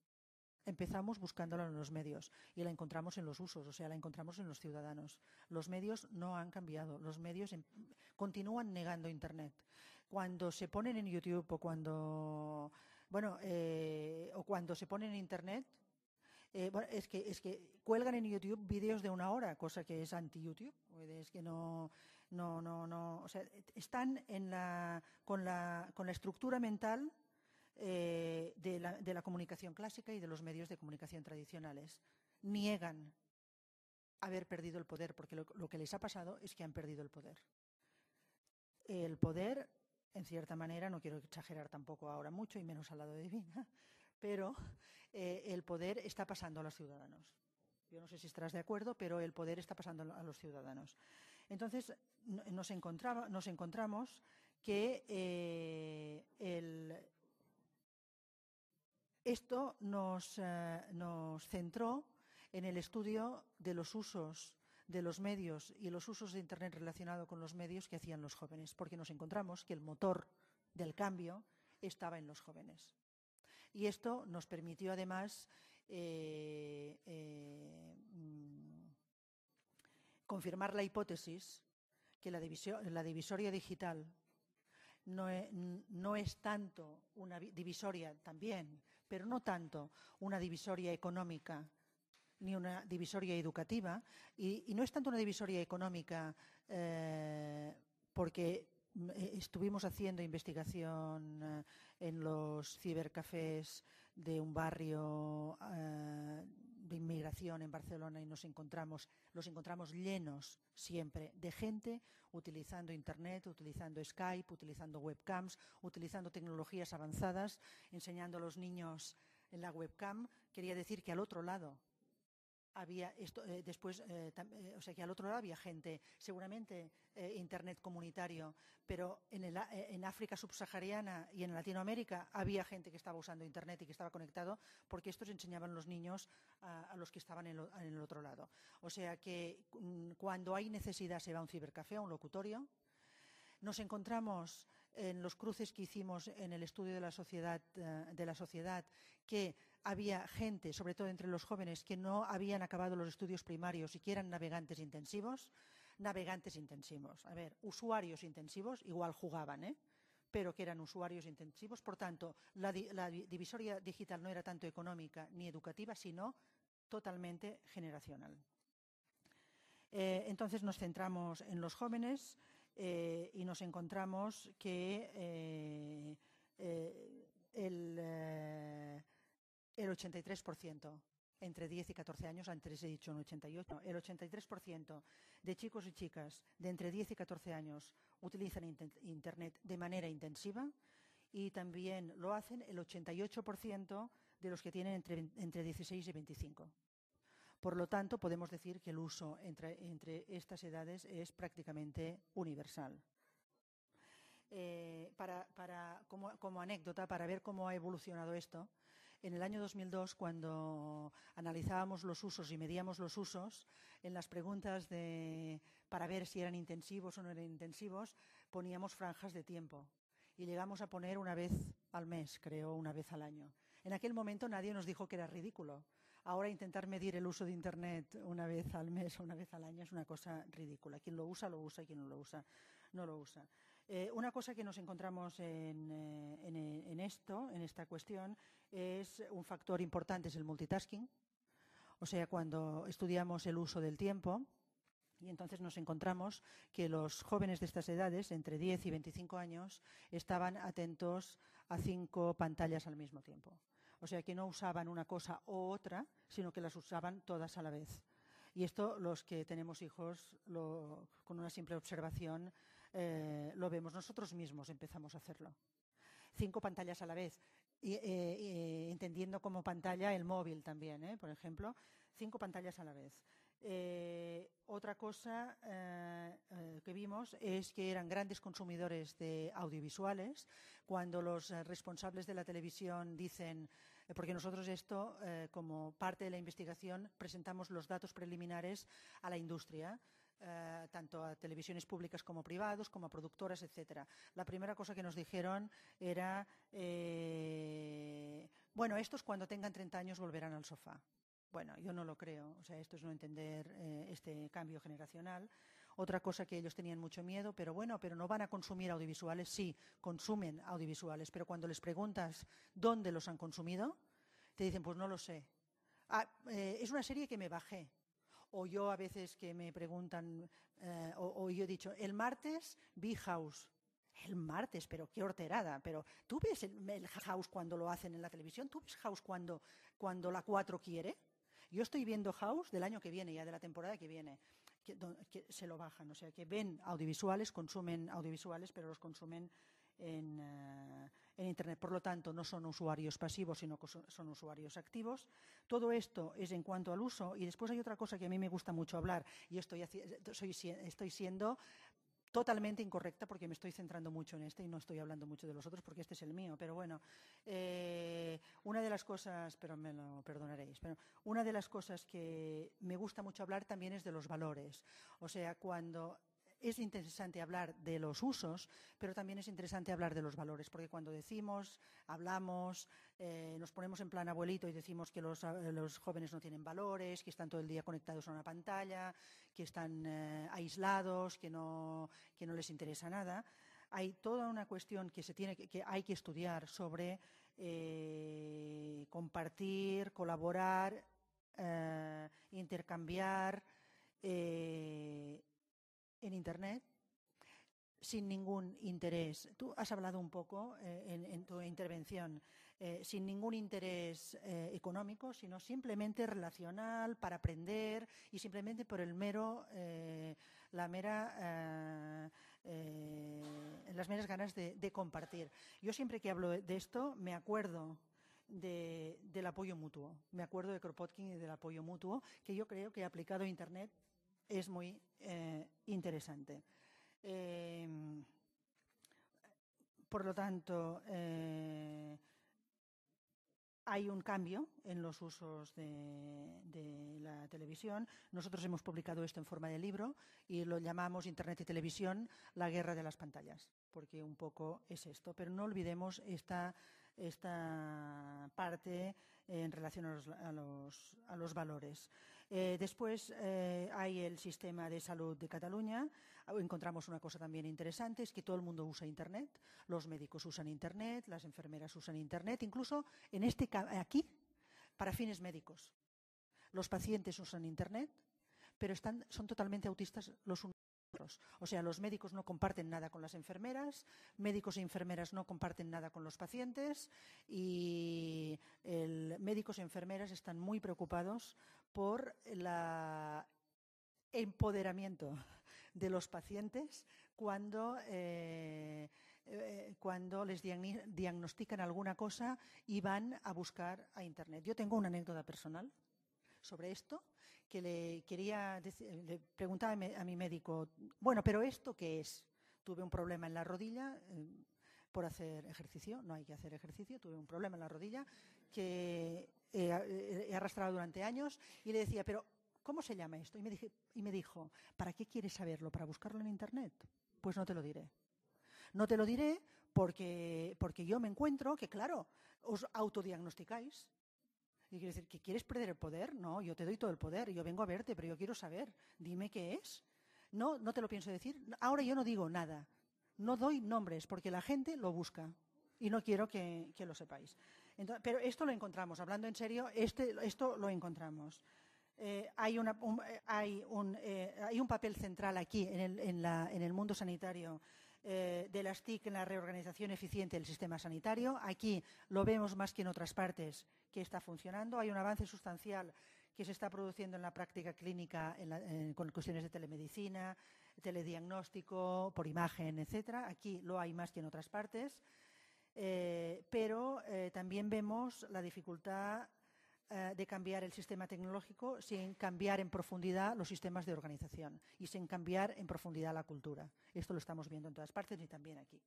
Empezamos buscándola en los medios y la encontramos en los usos, o sea, la encontramos en los ciudadanos. Los medios no han cambiado, los medios continúan negando Internet. Cuando se ponen en YouTube o cuando se ponen en Internet, es que cuelgan en YouTube vídeos de 1 hora, cosa que es anti-YouTube. Es que no, o sea, están con la estructura mental de la comunicación clásica y de los medios de comunicación tradicionales. Niegan haber perdido el poder, porque lo que les ha pasado es que han perdido el poder. El poder, en cierta manera, no quiero exagerar tampoco ahora mucho, y menos al lado de Divina, pero el poder está pasando a los ciudadanos. Yo no sé si estarás de acuerdo, pero el poder está pasando a los ciudadanos. Entonces, nos encontramos que esto nos centró en el estudio de los usos de los medios y los usos de Internet relacionado con los medios que hacían los jóvenes, porque nos encontramos que el motor del cambio estaba en los jóvenes. Y esto nos permitió, además, confirmar la hipótesis que la divisoria digital no es tanto una divisoria, también, pero no tanto una divisoria económica ni una divisoria educativa, y no es tanto una divisoria económica porque estuvimos haciendo investigación en los cibercafés de un barrio inmigración en Barcelona y los encontramos llenos siempre de gente utilizando Internet, utilizando Skype, utilizando webcams, utilizando tecnologías avanzadas, enseñando a los niños en la webcam. Quería decir que al otro lado había que al otro lado había gente, seguramente Internet comunitario, pero en África subsahariana y en Latinoamérica había gente que estaba usando Internet y que estaba conectado, porque estos enseñaban los niños a los que estaban en el otro lado. O sea que cuando hay necesidad se va a un cibercafé, a un locutorio. Nos encontramos en los cruces que hicimos en el estudio de la sociedad, que había gente, sobre todo entre los jóvenes, que no habían acabado los estudios primarios y que eran navegantes intensivos. A ver, usuarios intensivos, igual jugaban, pero que eran usuarios intensivos. Por tanto, la divisoria digital no era tanto económica ni educativa, sino totalmente generacional. Entonces nos centramos en los jóvenes y nos encontramos que el 83% entre 10 y 14 años, antes he dicho un 88, el 83% de chicos y chicas de entre 10 y 14 años utilizan Internet de manera intensiva, y también lo hacen el 88% de los que tienen entre 16 y 25. Por lo tanto, podemos decir que el uso entre estas edades es prácticamente universal. Como anécdota, para ver cómo ha evolucionado esto, en el año 2002, cuando analizábamos los usos y medíamos los usos, en las preguntas para ver si eran intensivos o no eran intensivos, poníamos franjas de tiempo. Y llegamos a poner una vez al mes, creo, una vez al año. En aquel momento nadie nos dijo que era ridículo. Ahora intentar medir el uso de Internet una vez al mes o una vez al año es una cosa ridícula. Quien lo usa, y quien no lo usa, no lo usa. Una cosa que nos encontramos en esta cuestión, es un factor importante, es el multitasking. O sea, cuando estudiamos el uso del tiempo, y entonces nos encontramos que los jóvenes de estas edades, entre 10 y 25 años, estaban atentos a 5 pantallas al mismo tiempo. O sea, que no usaban una cosa u otra, sino que las usaban todas a la vez. Y esto, los que tenemos hijos, con una simple observación, lo vemos. Nosotros mismos empezamos a hacerlo. 5 pantallas a la vez, entendiendo como pantalla el móvil también, por ejemplo, 5 pantallas a la vez. Otra cosa que vimos es que eran grandes consumidores de audiovisuales. Cuando los responsables de la televisión dicen, porque nosotros esto, como parte de la investigación, presentamos los datos preliminares a la industria, tanto a televisiones públicas como privados, como a productoras, etcétera. La primera cosa que nos dijeron era, bueno, estos cuando tengan 30 años volverán al sofá. Bueno, yo no lo creo. O sea, esto es no entender este cambio generacional. Otra cosa que ellos tenían mucho miedo, pero no van a consumir audiovisuales. Sí, consumen audiovisuales, pero cuando les preguntas dónde los han consumido, te dicen, pues no lo sé. Es una serie que me bajé. O yo a veces que me preguntan, o yo he dicho, el martes vi House. El martes, pero qué horterada. Pero ¿tú ves el House cuando lo hacen en la televisión? ¿Tú ves House cuando la 4 quiere? Yo estoy viendo House del año que viene, ya de la temporada que viene, que se lo bajan. O sea, que ven audiovisuales, consumen audiovisuales, pero los consumen en Internet. Por lo tanto, no son usuarios pasivos, sino que son usuarios activos. Todo esto es en cuanto al uso. Y después hay otra cosa que a mí me gusta mucho hablar, y estoy siendo totalmente incorrecta porque me estoy centrando mucho en este y no estoy hablando mucho de los otros porque este es el mío. Pero bueno, una de las cosas, pero me lo perdonaréis, pero una de las cosas que me gusta mucho hablar también es de los valores. O sea, cuando es interesante hablar de los usos, pero también es interesante hablar de los valores, porque cuando hablamos, nos ponemos en plan abuelito y decimos que los jóvenes no tienen valores, que están todo el día conectados a una pantalla, que están aislados, que no les interesa nada. Hay toda una cuestión que hay que estudiar sobre compartir, colaborar, intercambiar en Internet. sin ningún interés. Tú has hablado un poco en tu intervención, sin ningún interés económico, sino simplemente relacional, para aprender y simplemente por las meras ganas de compartir. Yo siempre que hablo de esto me acuerdo del apoyo mutuo. Me acuerdo de Kropotkin y del apoyo mutuo, que yo creo que aplicado a Internet es muy interesante. Por lo tanto, hay un cambio en los usos de la televisión. Nosotros hemos publicado esto en forma de libro y lo llamamos Internet y Televisión, la guerra de las pantallas, porque un poco es esto. Pero no olvidemos esta parte en relación a los valores. Después hay el sistema de salud de Cataluña. Encontramos una cosa también interesante, es que todo el mundo usa Internet, los médicos usan Internet, las enfermeras usan Internet, incluso aquí para fines médicos. Los pacientes usan Internet, pero son totalmente autistas los unos. O sea, los médicos no comparten nada con las enfermeras, médicos e enfermeras no comparten nada con los pacientes y médicos y enfermeras están muy preocupados por el empoderamiento de los pacientes cuando les diagnostican alguna cosa y van a buscar a Internet. Yo tengo una anécdota personal sobre esto, que le preguntaba a mi médico, bueno, pero ¿esto qué es? Tuve un problema en la rodilla por hacer ejercicio, no hay que hacer ejercicio, tuve un problema en la rodilla que he arrastrado durante años y le decía, pero ¿cómo se llama esto? Y me dijo, ¿para qué quieres saberlo? ¿Para buscarlo en Internet? Pues no te lo diré. No te lo diré porque yo me encuentro que, claro, os autodiagnosticáis. Y quiere decir, ¿que quieres perder el poder? No, yo te doy todo el poder, yo vengo a verte, pero yo quiero saber, dime qué es. No, no te lo pienso decir. Ahora yo no digo nada, no doy nombres, porque la gente lo busca y no quiero que lo sepáis. Entonces, pero esto lo encontramos, hablando en serio, esto lo encontramos. Hay un papel central aquí en el mundo sanitario de las TIC en la reorganización eficiente del sistema sanitario. Aquí lo vemos más que en otras partes que está funcionando. Hay un avance sustancial que se está produciendo en la práctica clínica con cuestiones de telemedicina, telediagnóstico, por imagen, etcétera. Aquí lo hay más que en otras partes. Pero también vemos la dificultad de cambiar el sistema tecnológico sin cambiar en profundidad los sistemas de organización y sin cambiar en profundidad la cultura. Esto lo estamos viendo en todas partes y también aquí.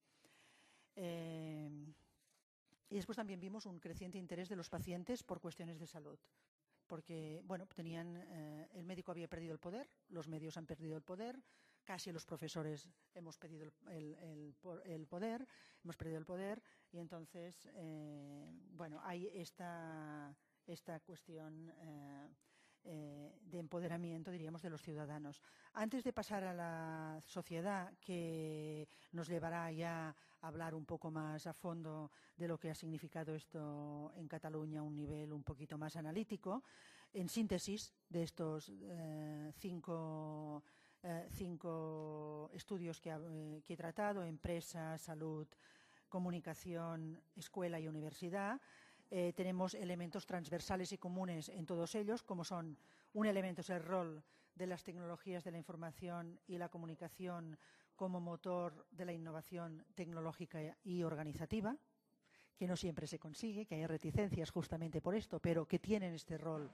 Y después también vimos un creciente interés de los pacientes por cuestiones de salud. Porque, bueno, el médico había perdido el poder, los medios han perdido el poder, casi los profesores hemos perdido el poder, y entonces, bueno, hay esta cuestión de empoderamiento, diríamos, de los ciudadanos. Antes de pasar a la sociedad, que nos llevará ya a hablar un poco más a fondo de lo que ha significado esto en Cataluña a un nivel un poquito más analítico, en síntesis de estos cinco estudios que he tratado: empresa, salud, comunicación, escuela y universidad. Tenemos elementos transversales y comunes en todos ellos, como son: un elemento es el rol de las tecnologías de la información y la comunicación como motor de la innovación tecnológica y organizativa, que no siempre se consigue, que hay reticencias justamente por esto, pero que tienen este rol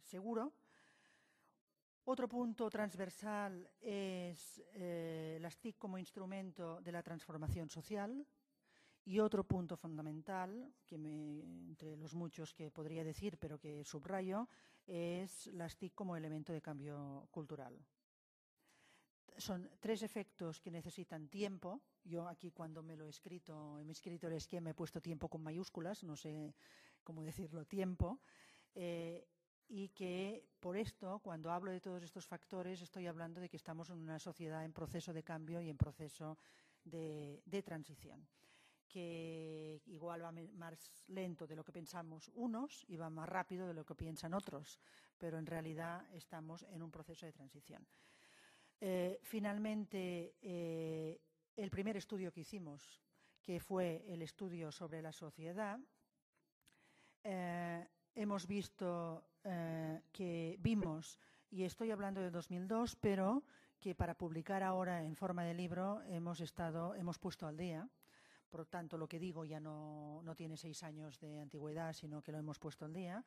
seguro. Otro punto transversal es las TIC como instrumento de la transformación social. Y otro punto fundamental, entre los muchos que podría decir, pero que subrayo, es las TIC como elemento de cambio cultural. Son tres efectos que necesitan tiempo. Yo aquí, cuando me he escrito el esquema, he puesto tiempo con mayúsculas, no sé cómo decirlo, tiempo. Y que por esto, cuando hablo de todos estos factores, estoy hablando de que estamos en una sociedad en proceso de cambio y en proceso de transición, que igual va más lento de lo que pensamos unos y va más rápido de lo que piensan otros, pero en realidad estamos en un proceso de transición. Finalmente, el primer estudio que hicimos, que fue el estudio sobre la sociedad, hemos visto que vimos, y estoy hablando de 2002, pero que para publicar ahora en forma de libro hemos puesto al día. Por lo tanto, lo que digo ya no tiene 6 años de antigüedad, sino que lo hemos puesto al día.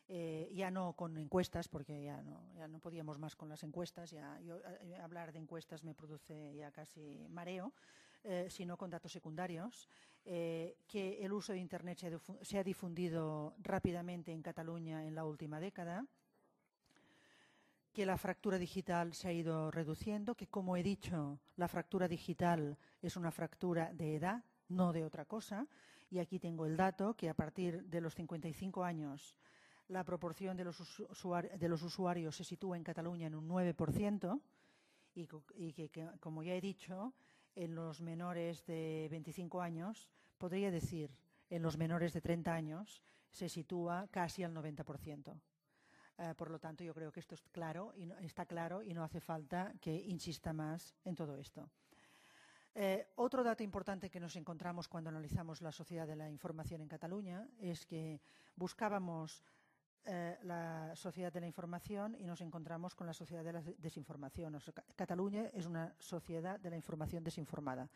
Ya no con encuestas, porque ya no podíamos más con las encuestas. Hablar de encuestas me produce ya casi mareo, sino con datos secundarios. Que el uso de Internet se ha difundido rápidamente en Cataluña en la última década, que la fractura digital se ha ido reduciendo, que, como he dicho, la fractura digital es una fractura de edad, no de otra cosa. Y aquí tengo el dato, que a partir de los 55 años la proporción de los usuarios se sitúa en Cataluña en un 9%, y que, como ya he dicho, en los menores de 25 años, podría decir, en los menores de 30 años, se sitúa casi al 90%. Por lo tanto, yo creo que esto está claro y no hace falta que insista más en todo esto. Otro dato importante que nos encontramos cuando analizamos la sociedad de la información en Cataluña es que buscábamos la sociedad de la información y nos encontramos con la sociedad de la desinformación. Cataluña es una sociedad de la información desinformada.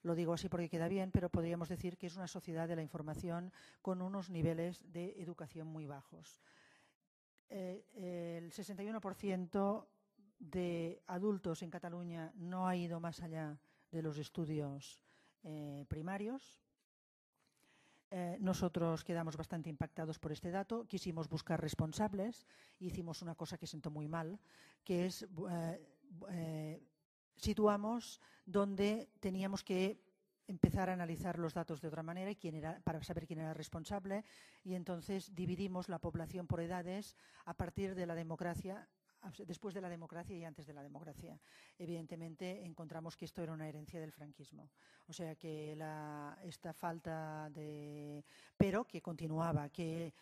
Lo digo así porque queda bien, pero podríamos decir que es una sociedad de la información con unos niveles de educación muy bajos. El 61% de adultos en Cataluña no ha ido más allá de los estudios primarios. Nosotros quedamos bastante impactados por este dato. Quisimos buscar responsables. Hicimos una cosa que sentó muy mal, que es situamos donde teníamos que empezar a analizar los datos de otra manera para saber quién era el responsable, y entonces dividimos la población por edades a partir de la democracia, después de la democracia y antes de la democracia. Evidentemente encontramos que esto era una herencia del franquismo. O sea que esta falta de... pero que continuaba, que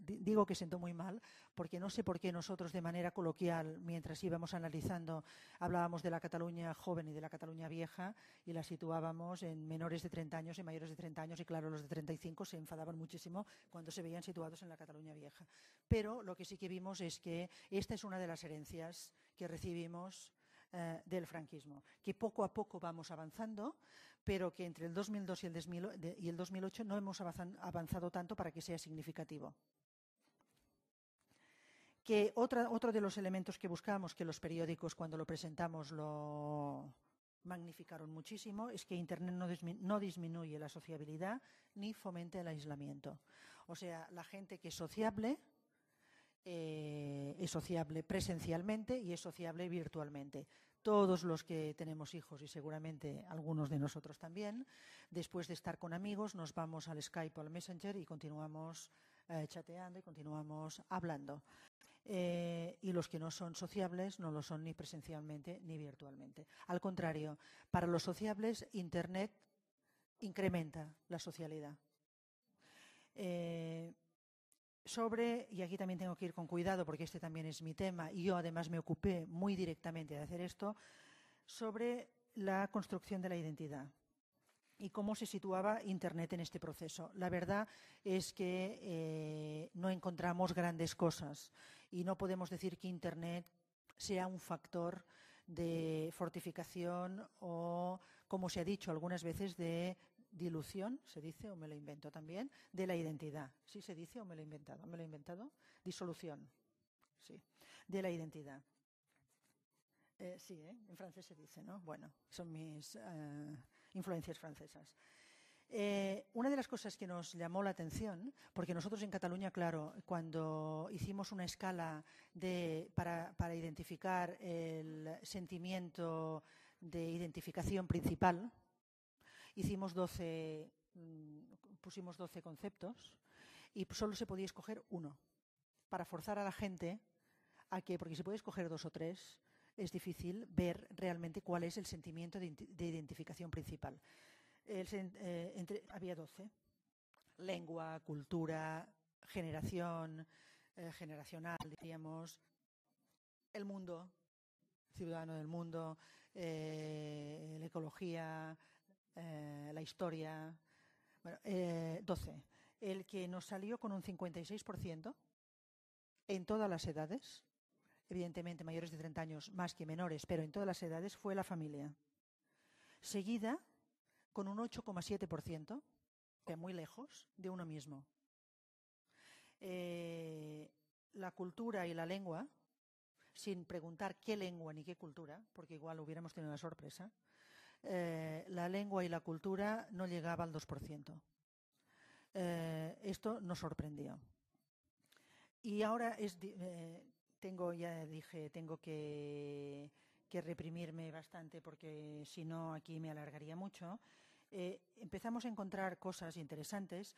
digo que sentó muy mal, porque no sé por qué nosotros de manera coloquial, mientras íbamos analizando, hablábamos de la Cataluña joven y de la Cataluña vieja y la situábamos en menores de 30 años y mayores de 30 años, y claro, los de 35 se enfadaban muchísimo cuando se veían situados en la Cataluña vieja. Pero lo que sí que vimos es que esta es una de las herencias que recibimos del franquismo, que poco a poco vamos avanzando, pero que entre el 2002 y el 2008 no hemos avanzado tanto para que sea significativo. Que otro de los elementos que buscamos, que los periódicos cuando lo presentamos lo magnificaron muchísimo, es que Internet no disminuye la sociabilidad ni fomenta el aislamiento. O sea, la gente que es sociable presencialmente y es sociable virtualmente. Todos los que tenemos hijos, y seguramente algunos de nosotros también, después de estar con amigos nos vamos al Skype o al Messenger y continuamos chateando y continuamos hablando. Y los que no son sociables no lo son ni presencialmente ni virtualmente. Al contrario, para los sociables, Internet incrementa la socialidad. Y aquí también tengo que ir con cuidado porque este también es mi tema y yo además me ocupé muy directamente de hacer esto, sobre la construcción de la identidad y cómo se situaba Internet en este proceso. La verdad es que no encontramos grandes cosas y no podemos decir que Internet sea un factor de fortificación o, como se ha dicho algunas veces, de dilución, ¿se dice o me lo invento también?, de la identidad. ¿Sí se dice o me lo he inventado? ¿Me lo he inventado? Disolución, sí, de la identidad. Sí, en francés se dice, ¿no? Bueno, son mis influencias francesas. Una de las cosas que nos llamó la atención, porque nosotros en Cataluña, claro, cuando hicimos una escala para identificar el sentimiento de identificación principal, pusimos 12 conceptos y solo se podía escoger uno para forzar a la gente a que, porque si puedes escoger 2 o 3, es difícil ver realmente cuál es el sentimiento de identificación principal. Había 12. Lengua, cultura, generación, generacional, diríamos, el mundo, ciudadano del mundo, la ecología, la historia. Bueno, 12. El que nos salió con un 56% en todas las edades, evidentemente mayores de 30 años más que menores, pero en todas las edades, fue la familia. Seguida con un 8,7%, que muy lejos, de uno mismo. La cultura y la lengua, sin preguntar qué lengua ni qué cultura, porque igual hubiéramos tenido una sorpresa, la lengua y la cultura no llegaba al 2%. Esto nos sorprendió. Y ahora tengo que reprimirme bastante porque si no aquí me alargaría mucho. Empezamos a encontrar cosas interesantes,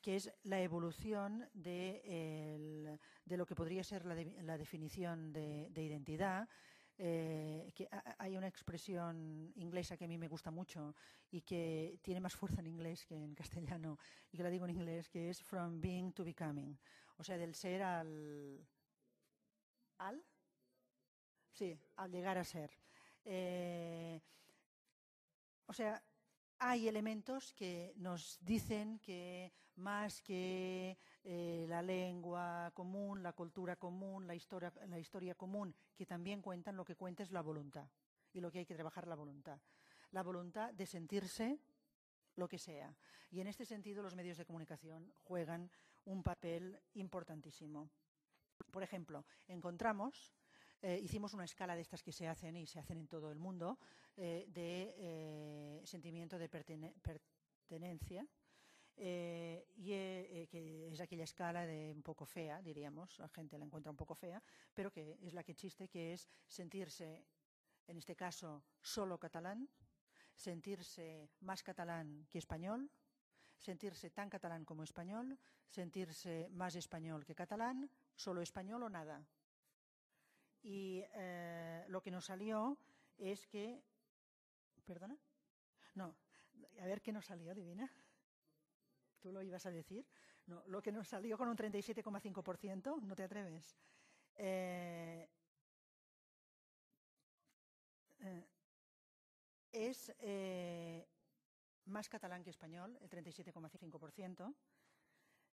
que es la evolución de lo que podría ser la definición de identidad. Que hay una expresión inglesa que a mí me gusta mucho y que tiene más fuerza en inglés que en castellano, y que la digo en inglés, que es from being to becoming, o sea, del ser al llegar a ser. O sea, hay elementos que nos dicen que más que la lengua común, la cultura común, la historia común, que también cuentan, lo que cuenta es la voluntad, y lo que hay que trabajar la voluntad. La voluntad de sentirse lo que sea. Y en este sentido los medios de comunicación juegan un papel importantísimo. Por ejemplo, hicimos una escala de estas que se hacen y se hacen en todo el mundo, de sentimiento de pertenencia, que es aquella escala de un poco fea, diríamos, la gente la encuentra un poco fea, pero que es la que existe, que es sentirse, en este caso, solo catalán, sentirse más catalán que español, sentirse tan catalán como español, sentirse más español que catalán, solo español o nada. Y lo que nos salió es que... ¿Perdona? No, a ver qué nos salió, adivina. ¿Tú lo ibas a decir? No, lo que nos salió con un 37,5%, ¿no te atreves? Es más catalán que español, el 37,5%.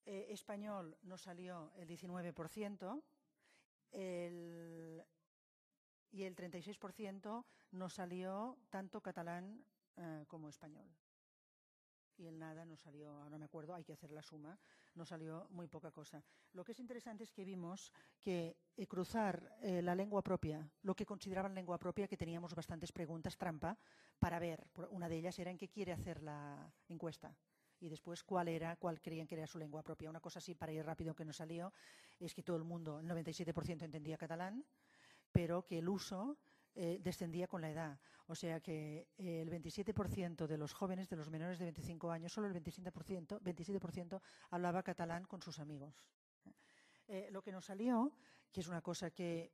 Español nos salió el 19%. Y el 36% nos salió tanto catalán como español. Y el nada nos salió, ahora no me acuerdo, hay que hacer la suma, nos salió muy poca cosa. Lo que es interesante es que vimos que cruzar la lengua propia, lo que consideraban lengua propia, que teníamos bastantes preguntas trampa para ver. Una de ellas era en qué quiere hacer la encuesta. Y después cuál creían que era su lengua propia. Una cosa así, para ir rápido, que nos salió, es que todo el mundo, el 97% entendía catalán, pero que el uso descendía con la edad. O sea que el 27% de los jóvenes, de los menores de 25 años, solo el 27% hablaba catalán con sus amigos. Lo que nos salió, que es una cosa que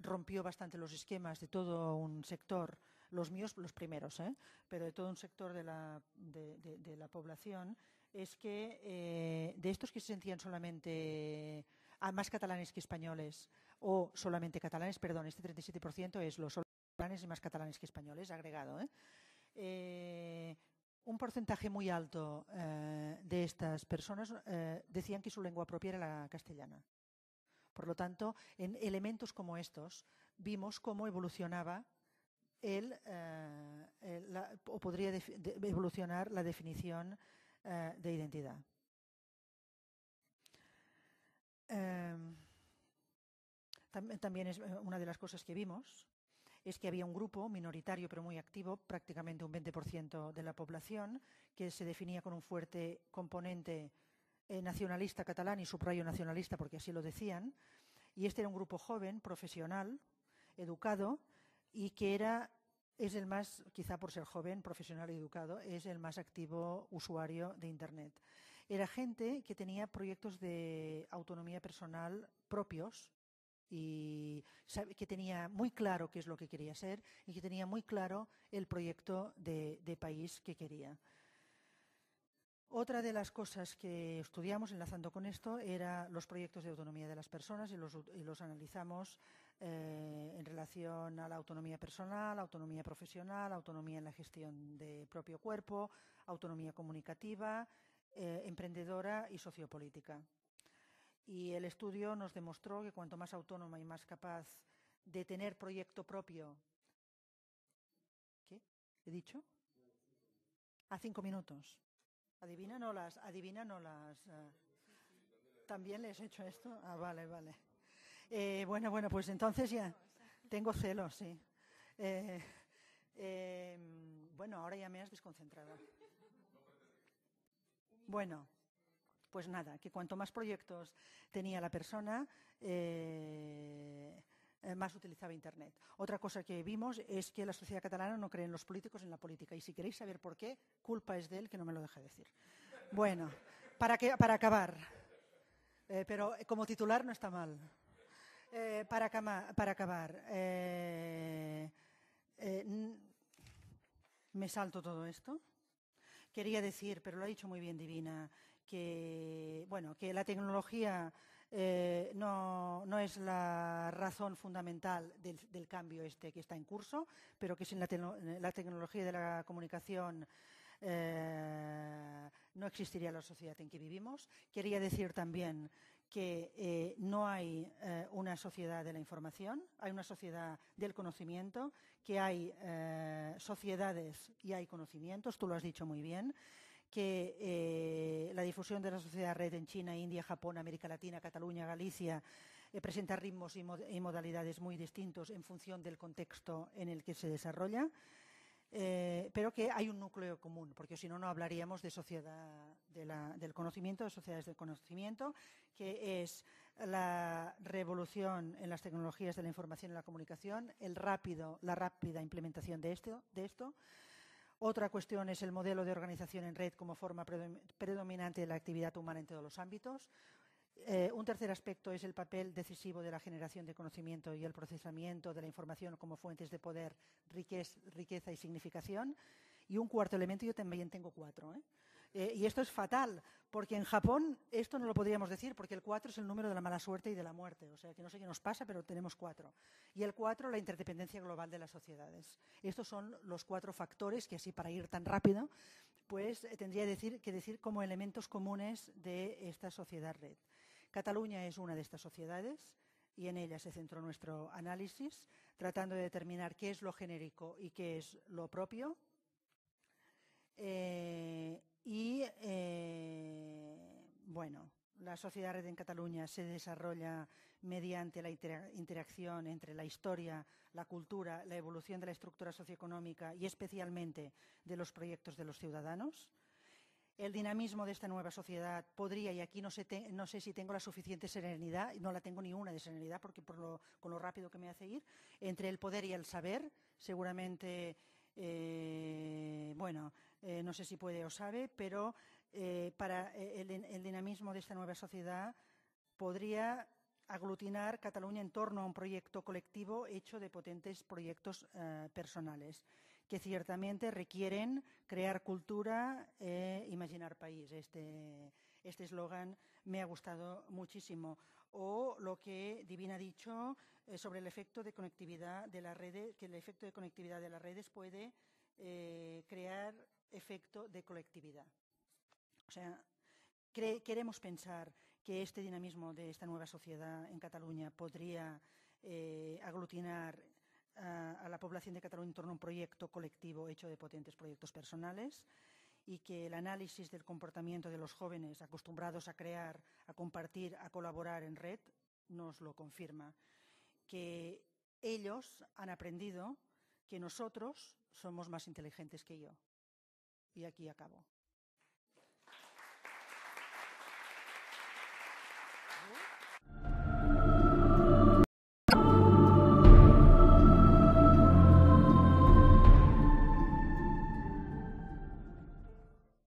rompió bastante los esquemas de todo un sector, los míos los primeros, pero de todo un sector de la población, es que de estos que se sentían solamente más catalanes que españoles, o solamente catalanes, perdón, este 37% es los catalanes y más catalanes que españoles, agregado. Un porcentaje muy alto de estas personas decían que su lengua propia era la castellana. Por lo tanto, en elementos como estos vimos cómo evolucionaba o podría evolucionar la definición de identidad. También es una de las cosas que vimos, es que había un grupo minoritario pero muy activo, prácticamente un 20% de la población, que se definía con un fuerte componente nacionalista catalán, y subrayo nacionalista porque así lo decían, y este era un grupo joven, profesional, educado, y que es el más, quizá por ser joven, profesional y educado, es el más activo usuario de Internet. Era gente que tenía proyectos de autonomía personal propios, y que tenía muy claro qué es lo que quería ser, y que tenía muy claro el proyecto de país que quería. Otra de las cosas que estudiamos enlazando con esto era los proyectos de autonomía de las personas, y los analizamos en relación a la autonomía personal, autonomía profesional, autonomía en la gestión de propio cuerpo, autonomía comunicativa, emprendedora y sociopolítica. Y el estudio nos demostró que cuanto más autónoma y más capaz de tener proyecto propio. ¿Qué? ¿He dicho? A 5 minutos. Adivina, no las. ¿También les he hecho esto? Ah, vale. Bueno, pues entonces ya tengo celos, sí. Bueno, ahora ya me has desconcentrado. Bueno, pues nada, que cuanto más proyectos tenía la persona, más utilizaba Internet. Otra cosa que vimos es que la sociedad catalana no cree en los políticos, en la política. Y si queréis saber por qué, culpa es de él, que no me lo deja decir. Bueno, para acabar, pero como titular no está mal. Para acabar, me salto todo esto. Quería decir, pero lo ha dicho muy bien Divina, que la tecnología no es la razón fundamental del cambio que está en curso, pero que sin la tecnología de la comunicación no existiría la sociedad en que vivimos. Quería decir también que no hay una sociedad de la información, hay una sociedad del conocimiento, que hay sociedades y hay conocimientos, tú lo has dicho muy bien, que la difusión de la sociedad red en China, India, Japón, América Latina, Cataluña, Galicia, presenta ritmos y modalidades muy distintos en función del contexto en el que se desarrolla. Pero que hay un núcleo común, porque si no, no hablaríamos de sociedad del conocimiento, de sociedades del conocimiento, que es la revolución en las tecnologías de la información y la comunicación, la rápida implementación de esto. Otra cuestión es el modelo de organización en red como forma predominante de la actividad humana en todos los ámbitos. Un tercer aspecto es el papel decisivo de la generación de conocimiento y el procesamiento de la información como fuentes de poder, riqueza y significación. Y un cuarto elemento, yo también tengo 4. Y esto es fatal, porque en Japón esto no lo podríamos decir, porque el 4 es el número de la mala suerte y de la muerte. O sea, que no sé qué nos pasa, pero tenemos 4. Y el 4, la interdependencia global de las sociedades. Estos son los 4 factores que, así para ir tan rápido, pues tendría que decir como elementos comunes de esta sociedad red. Cataluña es una de estas sociedades y en ella se centró nuestro análisis, tratando de determinar qué es lo genérico y qué es lo propio. La sociedad red en Cataluña se desarrolla mediante la interacción entre la historia, la cultura, la evolución de la estructura socioeconómica y especialmente de los proyectos de los ciudadanos. El dinamismo de esta nueva sociedad podría, y aquí no sé si tengo la suficiente serenidad, no la tengo ni una de serenidad porque con lo rápido que me hace ir, entre el poder y el saber, seguramente, no sé si puede o sabe, pero para el dinamismo de esta nueva sociedad podría aglutinar Cataluña en torno a un proyecto colectivo hecho de potentes proyectos personales que ciertamente requieren crear cultura e imaginar país. Este eslogan me ha gustado muchísimo. O lo que Divina ha dicho sobre el efecto de conectividad de las redes, que el efecto de conectividad de las redes puede crear efecto de colectividad. O sea, queremos pensar que este dinamismo de esta nueva sociedad en Cataluña podría aglutinar a la población de Cataluña en torno a un proyecto colectivo hecho de potentes proyectos personales y que el análisis del comportamiento de los jóvenes acostumbrados a crear, a compartir, a colaborar en red nos lo confirma. Que ellos han aprendido que nosotros somos más inteligentes que yo. Y aquí acabo.